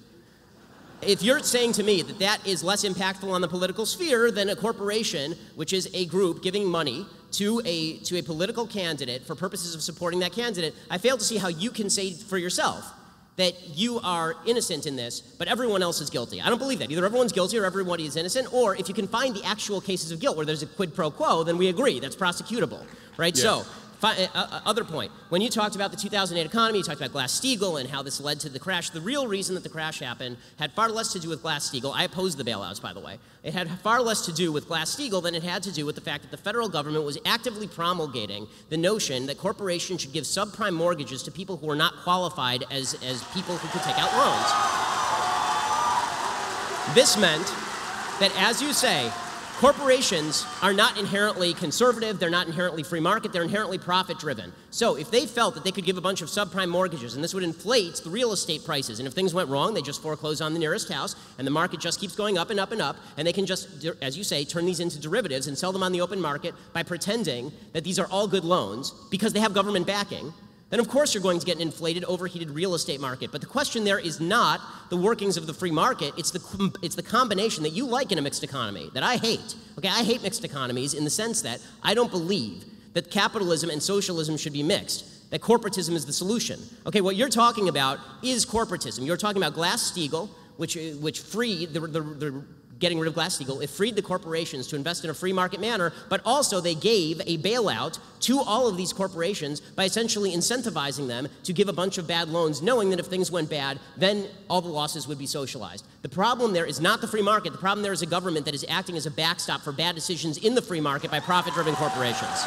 S3: If you're saying to me that that is less impactful on the political sphere than a corporation, which is a group giving money to a political candidate for purposes of supporting that candidate, I fail to see how you can say for yourself that you are innocent in this, but everyone else is guilty. I don't believe that. Either everyone's guilty or everybody is innocent, or if you can find the actual cases of guilt where there's a quid pro quo, then we agree. That's prosecutable, right?
S4: Yeah.
S3: So, other point. When you talked about the 2008 economy, you talked about Glass-Steagall and how this led to the crash. The real reason that the crash happened had far less to do with Glass-Steagall. I opposed the bailouts, by the way. It had far less to do with Glass-Steagall than it had to do with the fact that the federal government was actively promulgating the notion that corporations should give subprime mortgages to people who are not qualified as people who could take out loans. This meant that, as you say, corporations are not inherently conservative, they're not inherently free market, they're inherently profit-driven. So if they felt that they could give a bunch of subprime mortgages and this would inflate the real estate prices, and if things went wrong, they just foreclose on the nearest house, and the market just keeps going up and up and up, and they can just, as you say, turn these into derivatives and sell them on the open market by pretending that these are all good loans because they have government backing, then of course you're going to get an inflated, overheated real estate market. But the question there is not the workings of the free market, it's the combination that you like in a mixed economy, that I hate. Okay, I hate mixed economies in the sense that I don't believe that capitalism and socialism should be mixed, that corporatism is the solution. Okay, what you're talking about is corporatism. You're talking about Glass-Steagall, which freed the getting rid of Glass-Steagall, it freed the corporations to invest in a free market manner, but also they gave a bailout to all of these corporations by essentially incentivizing them to give a bunch of bad loans, knowing that if things went bad, then all the losses would be socialized. The problem there is not the free market. The problem there is a government that is acting as a backstop for bad decisions in the free market by profit-driven corporations.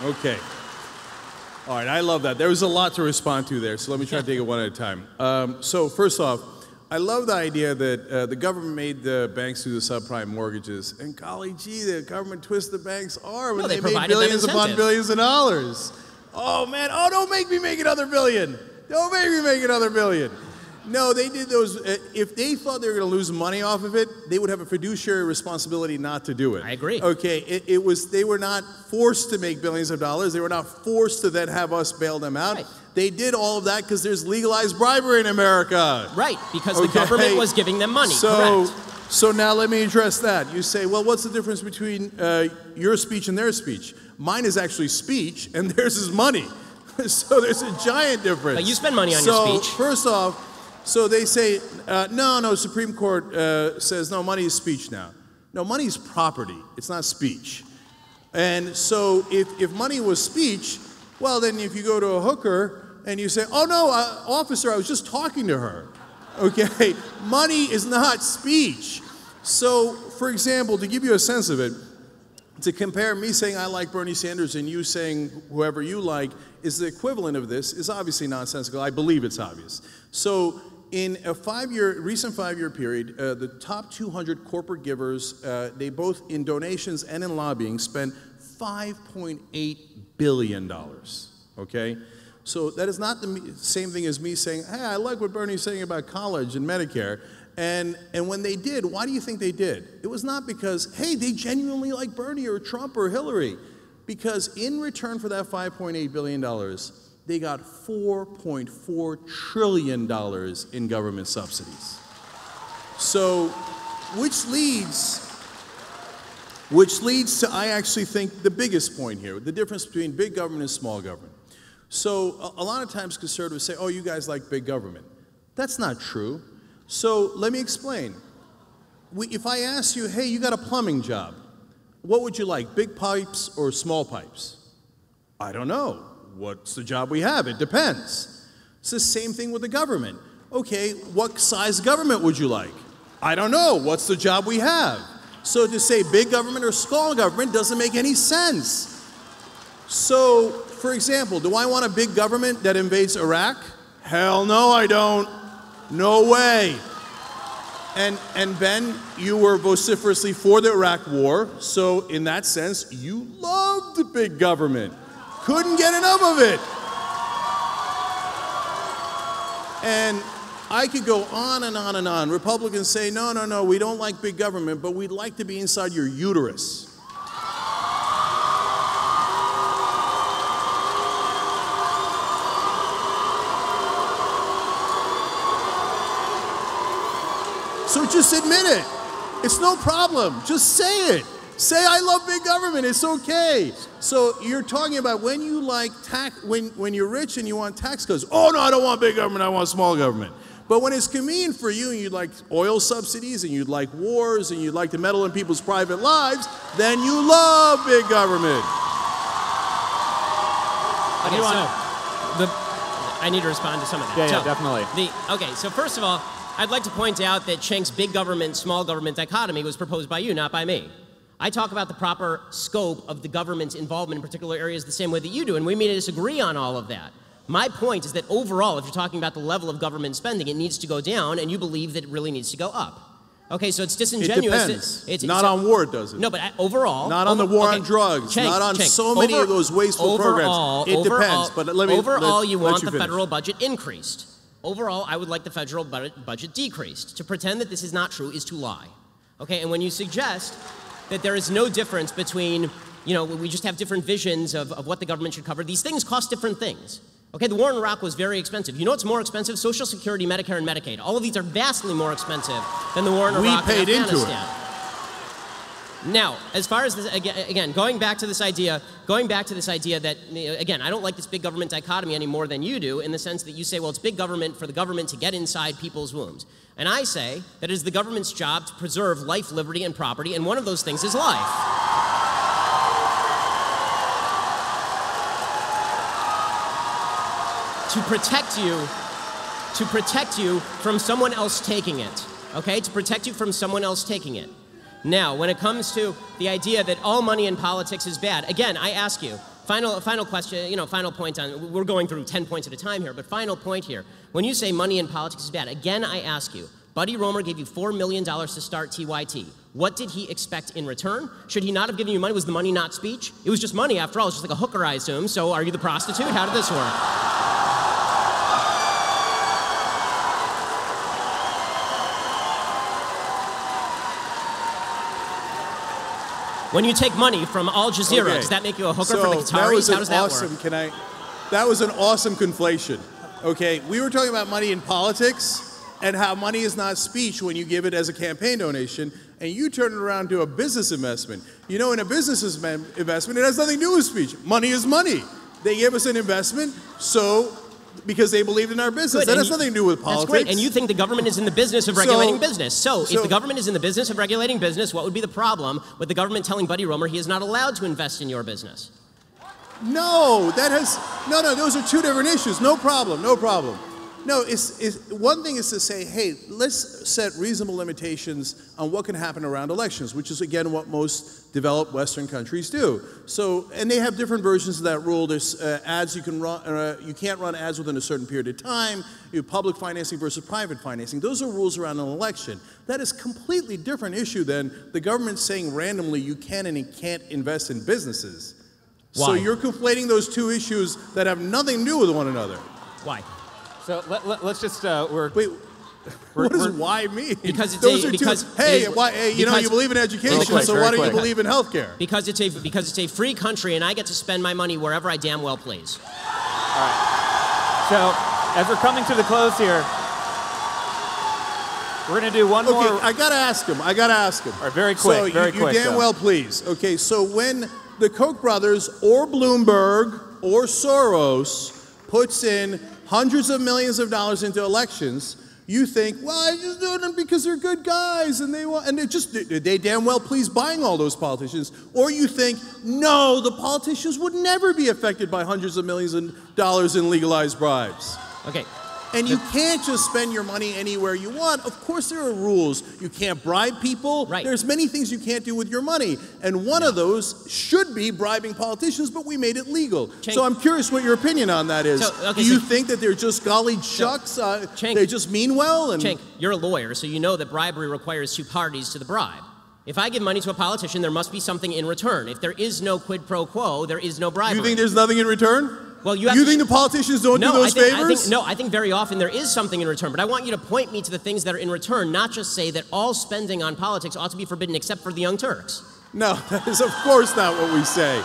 S4: Okay. All right, I love that. There was a lot to respond to there, so let me try to take it one at a time. So first off, I love the idea that the government made the banks do the subprime mortgages, and golly gee, the government twisted the banks' arm, and they made billions upon billions of dollars. Oh man, oh don't make me make another billion. Don't make me make another billion. No, they did those, if they thought they were going to lose money off of it, they would have a fiduciary responsibility not to do it.
S3: I agree.
S4: Okay, they were not forced to make billions of dollars. They were not forced to then have us bail them out.
S3: Right.
S4: They did all of that because there's legalized bribery in America.
S3: Right, because the government was giving them money, correct.
S4: So now let me address that. You say, well, what's the difference between your speech and their speech? Mine is actually speech, and theirs is money. So there's a giant difference.
S3: But you spend money on your speech.
S4: First off, so they say, no, Supreme Court says, no, money is speech now. No, money is property. It's not speech. And so if money was speech, well, then if you go to a hooker and you say, oh, no, officer, I was just talking to her. Okay, money is not speech. So, for example, to give you a sense of it, to compare me saying I like Bernie Sanders and you saying whoever you like is the equivalent of this is obviously nonsensical. I believe it's obvious. So in a recent five-year period, the top 200 corporate givers, they both in donations and in lobbying spent $5.8 billion, okay? So that is not the same thing as me saying, hey, I like what Bernie's saying about college and Medicare. And when they did, why do you think they did? It was not because, hey, they genuinely like Bernie or Trump or Hillary. Because in return for that $5.8 billion, they got $4.4 trillion in government subsidies. So, which leads to, I actually think, the biggest point here, the difference between big government and small government. So a lot of times conservatives say, oh, you guys like big government. That's not true. So let me explain. If I ask you, hey, you got a plumbing job, what would you like, big pipes or small pipes? I don't know. What's the job we have? It depends. It's the same thing with the government. Okay, what size government would you like? I don't know. What's the job we have? So to say big government or small government doesn't make any sense. So, for example, do I want a big government that invades Iraq? Hell no, I don't. No way. And Ben, you were vociferously for the Iraq war, so in that sense, you loved big government. Couldn't get enough of it. And I could go on and on and on. Republicans say, no, no, no, we don't like big government, but we'd like to be inside your uterus. So just admit it. It's no problem. Just say it. Say, I love big government. It's okay. So you're talking about when you like when you're rich and you want tax cuts. Oh, no, I don't want big government. I want small government. But when it's convenient for you and you'd like oil subsidies and you'd like wars and you'd like to meddle in people's private lives, then you love big government.
S3: Okay, so I need to respond to some of that.
S2: Yeah, definitely.
S3: Okay, so first of all, I'd like to point out that Cenk's big government, small government dichotomy was proposed by you, not by me. I talk about the proper scope of the government's involvement in particular areas the same way that you do, and we may disagree on all of that. My point is that overall, if you're talking about the level of government spending, it needs to go down, and you believe that it really needs to go up. Okay, so it's disingenuous.
S4: It depends. It's not on war, does it?
S3: No, but overall.
S4: Not on the war on drugs. Not on so many of those wasteful programs. It depends. But let me.
S3: Overall, you want the federal budget increased. Overall, I would like the federal budget decreased. To pretend that this is not true is to lie. Okay, and when you suggest that there is no difference between, we just have different visions of what the government should cover, these things cost different things. Okay, the war in Iraq was very expensive. You know what's more expensive? Social Security, Medicare, and Medicaid. All of these are vastly more expensive than the war in Iraq and Afghanistan.
S4: We paid into it.
S3: Now, as far as this, again, going back to this idea that, again, I don't like this big government dichotomy any more than you do, in the sense that you say, well, it's big government for the government to get inside people's wombs. And I say that it is the government's job to preserve life, liberty, and property, and one of those things is life. To protect you from someone else taking it, okay? To protect you from someone else taking it. Now, when it comes to the idea that all money in politics is bad, again, I ask you, final question, final point on, we're going through 10 points at a time here, but final point here. When you say money in politics is bad, again, I ask you, Buddy Roemer gave you $4 million to start TYT. What did he expect in return? Should he not have given you money? Was the money not speech? It was just money, after all. It's just like a hooker, I assume. So are you the prostitute? How did this work? When you take money from Al Jazeera, does that make you a hooker for the Qataris? How does that work?
S4: That was an awesome conflation. Okay, we were talking about money in politics and how money is not speech when you give it as a campaign donation, and you turn it around to a business investment. You know, in a business investment, it has nothing to do with speech. Money is money. They gave us an investment, because they believed in our business. That has nothing to do with politics.
S3: That's great. And you think the government is in the business of regulating business. So if the government is in the business of regulating business, what would be the problem with the government telling Buddy Roemer he is not allowed to invest in your business?
S4: No, those are two different issues. No problem. No, one thing is to say, hey, let's set reasonable limitations on what can happen around elections, which is, again, what most developed Western countries do. So, and they have different versions of that rule. There's ads you can run, you can't run ads within a certain period of time. You have public financing versus private financing. Those are rules around an election. That is a completely different issue than the government saying randomly you can and you can't invest in businesses.
S3: Why?
S4: So you're conflating those two issues that have nothing to do with one another.
S3: Why?
S2: So let's just
S4: what does why mean?
S3: Because it's
S4: those are two. Hey, you believe in education, so why don't you believe in healthcare?
S3: Because it's a free country, and I get to spend my money wherever I damn well please.
S2: All right. So as we're coming to the close here, We're going to do one more.
S4: Okay, I got to ask him.
S2: All right, very quick,
S4: So
S2: very
S4: you
S2: quick.
S4: damn well please. Okay, so when the Koch brothers or Bloomberg or Soros puts in hundreds of millions of dollars into elections, you think, well, I just do them because they're good guys and they damn well please buying all those politicians. Or you think, no, the politicians would never be affected by hundreds of millions of dollars in legalized bribes.
S3: Okay.
S4: And you can't just spend your money anywhere you want. Of course there are rules. You can't bribe people.
S3: Right.
S4: There's many things you can't do with your money. And one of those should be bribing politicians, but we made it legal.
S3: Cenk.
S4: So I'm curious what your opinion on that is. Do you think that they're just golly shucks? They just mean well? And
S3: Cenk, you're a lawyer, so you know that bribery requires two parties to the bribe. If I give money to a politician, there must be something in return. If there is no quid pro quo, there is no bribery.
S4: You think there's nothing in return?
S3: Well,
S4: you think the politicians don't do those favors?
S3: I think very often there is something in return, but I want you to point me to the things that are in return, not just say that all spending on politics ought to be forbidden except for the Young Turks.
S4: No, that is of course not what we say.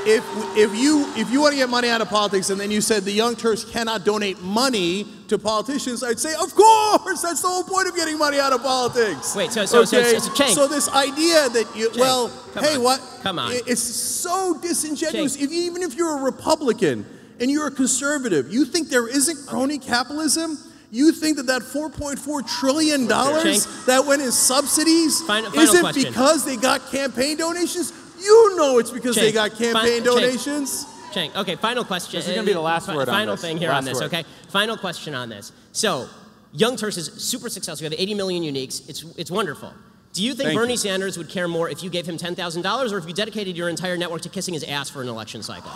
S4: If you want to get money out of politics and then you said the Young Turks cannot donate money to politicians, I'd say, of course, that's the whole point of getting money out of politics.
S3: Wait, so
S4: Cenk. So this idea that you,
S3: Cenk, come on.
S4: It's so disingenuous. Even if you're a Republican and you're a conservative, you think there isn't crony capitalism? You think that $4.4 trillion that went in subsidies isn't because they got campaign donations? You know it's because they got campaign donations.
S3: Cenk, okay, final question.
S2: This is going to be the last word on this.
S3: Final thing here on this, okay? Final question on this. So, Young Turks is super successful. You have 80 million uniques. It's wonderful. Do you think Bernie Sanders would care more if you gave him $10,000 or if you dedicated your entire network to kissing his ass for an election cycle?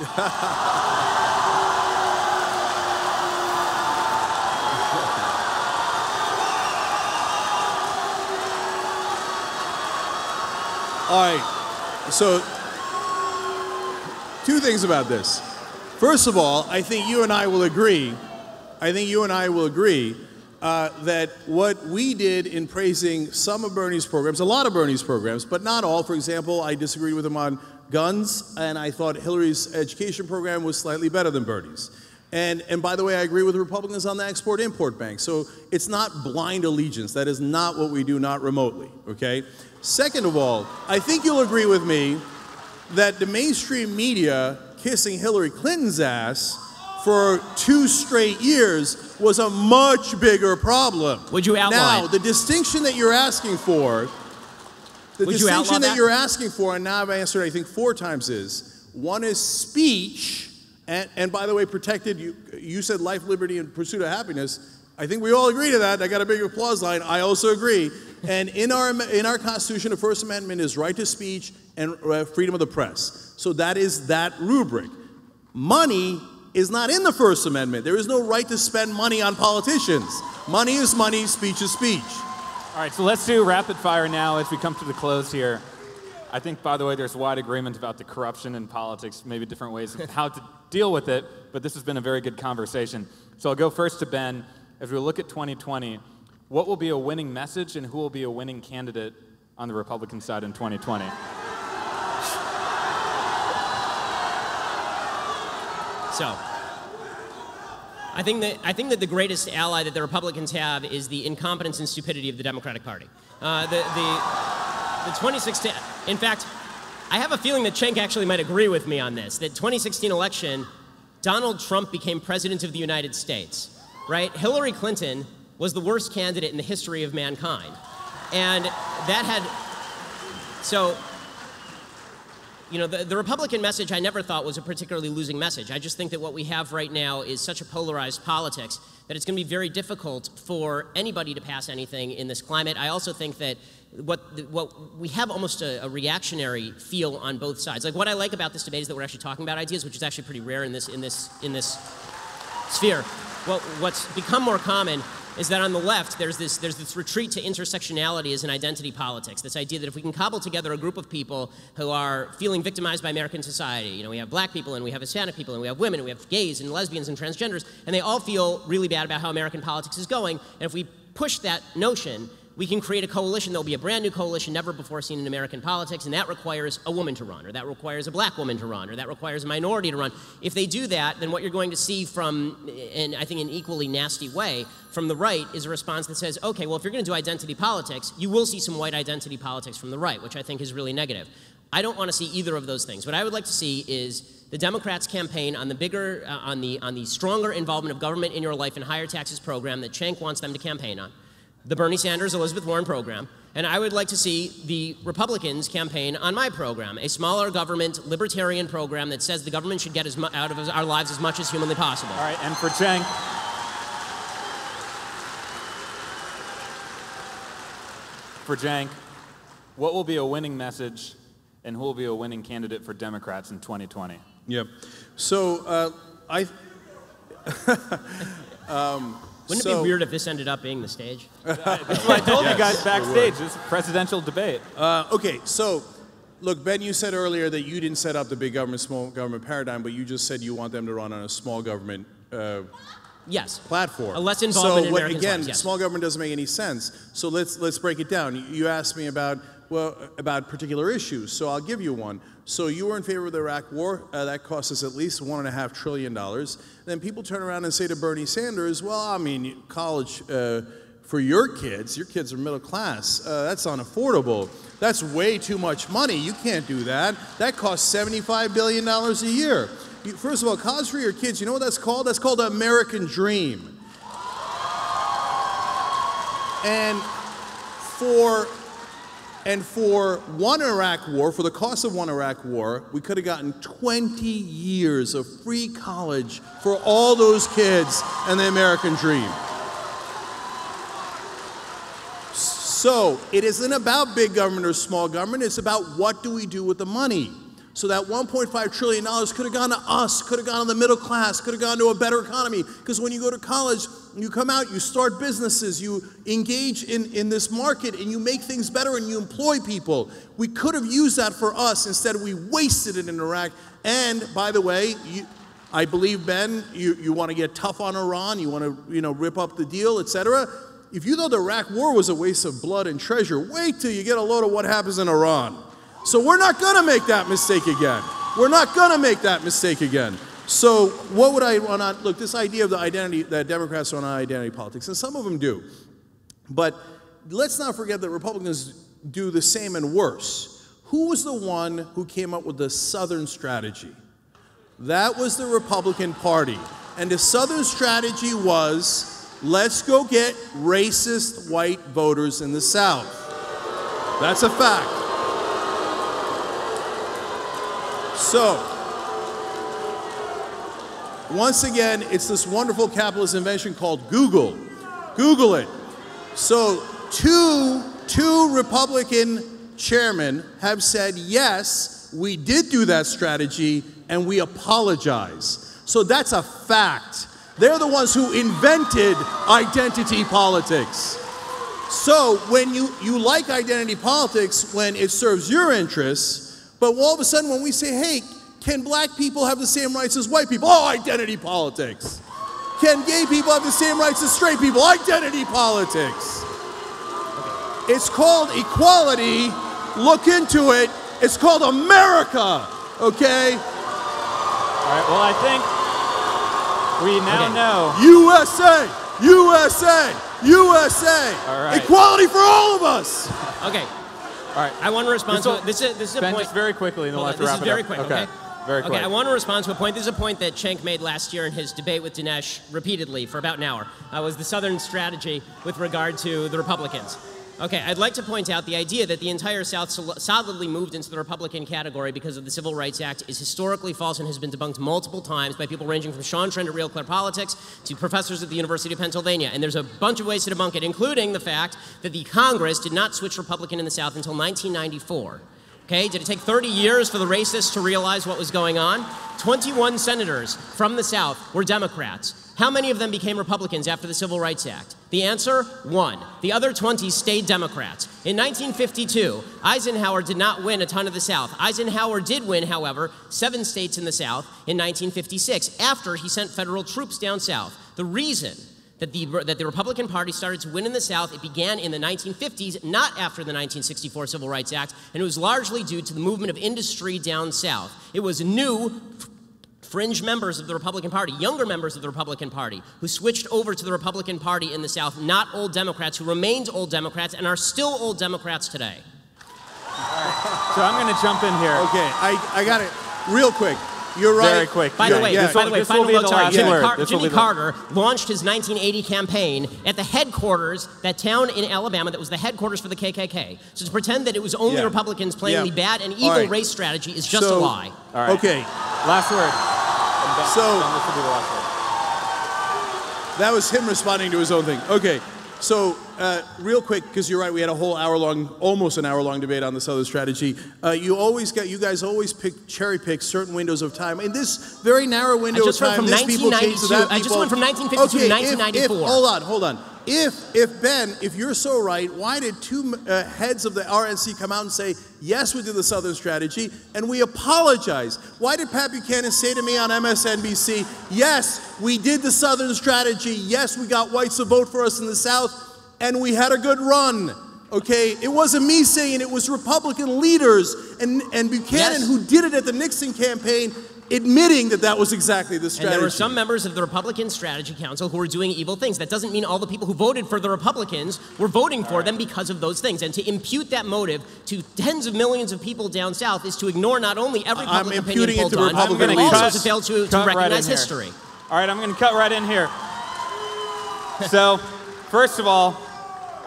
S4: All right. So, two things about this. First of all, I think you and I will agree. That what we did in praising some of Bernie's programs, a lot of Bernie's programs, but not all. For example, I disagreed with him on guns, and I thought Hillary's education program was slightly better than Bernie's. And by the way, I agree with the Republicans on the Export-Import Bank. So it's not blind allegiance. That is not what we do, not remotely, okay? Second of all, I think you'll agree with me that the mainstream media kissing Hillary Clinton's ass for 2 straight years was a much bigger problem.
S3: Would you outline?
S4: Now, the distinction that you're asking for, and now I've answered, I think, 4 times is, one is speech, and by the way, protected, you said life, liberty, and pursuit of happiness. I think we all agree to that. I got a big applause line. I also agree. And in our Constitution, the First Amendment is right to speech and freedom of the press. So that is that rubric. Money is not in the First Amendment. There is no right to spend money on politicians. Money is money, speech is speech.
S2: All right, so let's do rapid fire now as we come to the close here. I think, by the way, there's wide agreement about the corruption in politics, maybe different ways of how to deal with it, but this has been a very good conversation. So I'll go first to Ben. As we look at 2020, what will be a winning message and who will be a winning candidate on the Republican side in 2020?
S3: So, I think that the greatest ally that the Republicans have is the incompetence and stupidity of the Democratic Party. The 2016, in fact, I have a feeling that Cenk actually might agree with me on this, that 2016 election, Donald Trump became president of the United States, right? Hillary Clinton was the worst candidate in the history of mankind. And that had, so, you know, the Republican message I never thought was a particularly losing message. I just think that what we have right now is such a polarized politics that it's going to be very difficult for anybody to pass anything in this climate. I also think that what we have almost a reactionary feel on both sides. Like what I like about this debate is that we're actually talking about ideas, which is actually pretty rare in this sphere. Well, what's become more common is that on the left, there's this retreat to intersectionality as an identity politics, this idea that if we can cobble together a group of people who are feeling victimized by American society, you know, we have black people and we have Hispanic people and we have women and we have gays and lesbians and transgenders, and they all feel really bad about how American politics is going, and if we push that notion, we can create a coalition that will be a brand new coalition never before seen in American politics, and that requires a woman to run, or that requires a black woman to run, or that requires a minority to run. If they do that, then what you're going to see from, and I think in an equally nasty way, from the right is a response that says, okay, well, if you're going to do identity politics, you will see some white identity politics from the right, which I think is really negative. I don't want to see either of those things. What I would like to see is the Democrats campaign on the bigger, on the stronger involvement of government in your life and higher taxes program that Cenk wants them to campaign on, the Bernie Sanders, Elizabeth Warren program, and I would like to see the Republicans campaign on my program, a smaller government, libertarian program that says the government should get out of our lives as much as humanly possible.
S2: All right, and for Cenk, what will be a winning message and who will be a winning candidate for Democrats in 2020?
S4: Yep. So
S3: Wouldn't it be weird if this ended up being the stage?
S2: That's what I told you guys backstage. This is a presidential debate.
S4: Okay, so look, Ben, you said earlier that you didn't set up the big government, small government paradigm, but you just said you want them to run on a small government
S3: yes.
S4: platform.
S3: A less involvement in Americans'
S4: again,
S3: lives, yes.
S4: small government doesn't make any sense. So let's break it down. You asked me about particular issues, so I'll give you one. So you were in favor of the Iraq War. That cost us at least $1.5 trillion. Then people turn around and say to Bernie Sanders, well, I mean, college for your kids are middle class. That's unaffordable. That's way too much money. You can't do that. That costs $75 billion a year. First of all, college for your kids, you know what that's called? That's called the American dream. And for one Iraq war, for the cost of one Iraq war, we could have gotten 20 years of free college for all those kids and the American dream. So it isn't about big government or small government, it's about what do we do with the money. So that $1.5 trillion could have gone to us, could have gone to the middle class, could have gone to a better economy. Because when you go to college, you come out, you start businesses, you engage in this market, and you make things better, and you employ people. We could have used that for us. Instead, we wasted it in Iraq. And, by the way, I believe, Ben, you want to get tough on Iran, you want to rip up the deal, etc. If you thought the Iraq war was a waste of blood and treasure, wait till you get a load of what happens in Iran. So we're not going to make that mistake again. We're not going to make that mistake again. So what would I run on? Look, this idea of the identity, that Democrats run on identity politics, and some of them do. But let's not forget that Republicans do the same and worse. Who was the one who came up with the Southern strategy? That was the Republican Party. And the Southern strategy was, let's go get racist white voters in the South. That's a fact. So, once again, it's this wonderful capitalist invention called Google. Google it. So, two Republican chairmen have said, yes, we did do that strategy, and we apologize. So that's a fact. They're the ones who invented identity politics. So when you like identity politics when it serves your interests, but all of a sudden when we say, hey, can black people have the same rights as white people? Oh, identity politics. Can gay people have the same rights as straight people? Identity politics. It's called equality. Look into it. It's called America, okay?
S2: All right, well, I think we now know.
S4: USA, USA, USA.
S2: All right.
S4: Equality for all of us.
S3: Okay.
S2: All right.
S3: I want to respond to this is a
S2: Ben,
S3: point.
S2: just very quickly, and then we'll have to
S3: This
S2: wrap
S3: is
S2: it
S3: very
S2: up.
S3: quick, okay?
S2: Very quick.
S3: Okay, I want to respond to a point. This is a point that Cenk made last year in his debate with Dinesh repeatedly for about an hour. Was the Southern strategy with regard to the Republicans. Okay, I'd like to point out the idea that the entire South solidly moved into the Republican category because of the Civil Rights Act is historically false and has been debunked multiple times by people ranging from Sean Trent at Real Clear Politics to professors at the University of Pennsylvania. And there's a bunch of ways to debunk it, including the fact that the Congress did not switch Republican in the South until 1994. Okay, did it take 30 years for the racists to realize what was going on? 21 senators from the South were Democrats. How many of them became Republicans after the Civil Rights Act? The answer, 1. The other 20 stayed Democrats. In 1952, Eisenhower did not win a ton of the South. Eisenhower did win, however, 7 states in the South in 1956, after he sent federal troops down south. The reason that the Republican Party started to win in the South, it began in the 1950s, not after the 1964 Civil Rights Act, and it was largely due to the movement of industry down south. It was new fringe members of the Republican Party, younger members of the Republican Party, who switched over to the Republican Party in the South, not old Democrats, who remained old Democrats and are still old Democrats today.
S2: So I'm going to jump in here.
S4: Okay, I got it. Real quick. You're right.
S2: Very quick.
S3: By the way, final note, sorry, Jimmy Carter launched his 1980 campaign at the headquarters, that town in Alabama that was the headquarters for the KKK. So to pretend that it was only Republicans playing the bad and evil race strategy is just a lie.
S2: All right.
S4: Okay.
S2: Last word.
S4: So
S2: this will be the last word.
S4: that was him responding to his own thing. Okay. So, real quick, because you're right, we had a whole hour-long, almost an hour-long debate on the Southern strategy. You guys always cherry-pick certain windows of time. In this very narrow window of time, this people change to that.
S3: I just went from 1952 to 1994.
S4: Hold on. If you're so right, why did two heads of the RNC come out and say, yes, we did the Southern strategy, and we apologize? Why did Pat Buchanan say to me on MSNBC, yes, we did the Southern strategy, yes, we got whites to vote for us in the South, and we had a good run? Okay, it wasn't me saying it was Republican leaders and Buchanan who did it at the Nixon campaign, admitting that that was exactly the strategy.
S3: And there were some members of the Republican Strategy Council who were doing evil things. That doesn't mean all the people who voted for the Republicans were voting for them because of those things. And to impute that motive to tens of millions of people down south is to ignore not only every public opinion poll done, but also to fail to recognize history.
S2: All right, I'm going to cut right in here. So, first of all,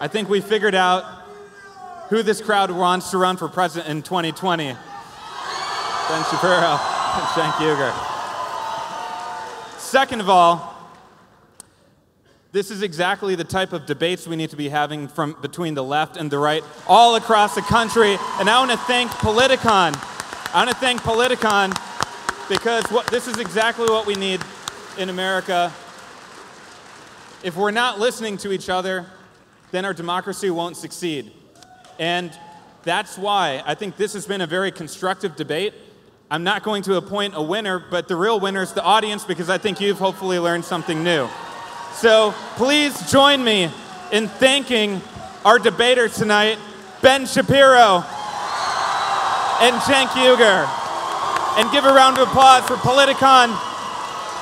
S2: I think we figured out who this crowd wants to run for president in 2020. Ben Shapiro. CENK UYGUR. Second of all, this is exactly the type of debates we need to be having between the left and the right all across the country. And I want to thank Politicon. Because this is exactly what we need in America. If we're not listening to each other, then our democracy won't succeed. And that's why I think this has been a very constructive debate. I'm not going to appoint a winner, but the real winner is the audience, because I think you've hopefully learned something new. So please join me in thanking our debaters tonight, Ben Shapiro and CENK UYGUR. And give a round of applause for Politicon.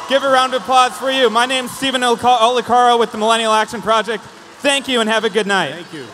S2: Give a round of applause for you. My name's Stephen Olicaro with the Millennial Action Project. Thank you and have a good night.
S4: Thank you.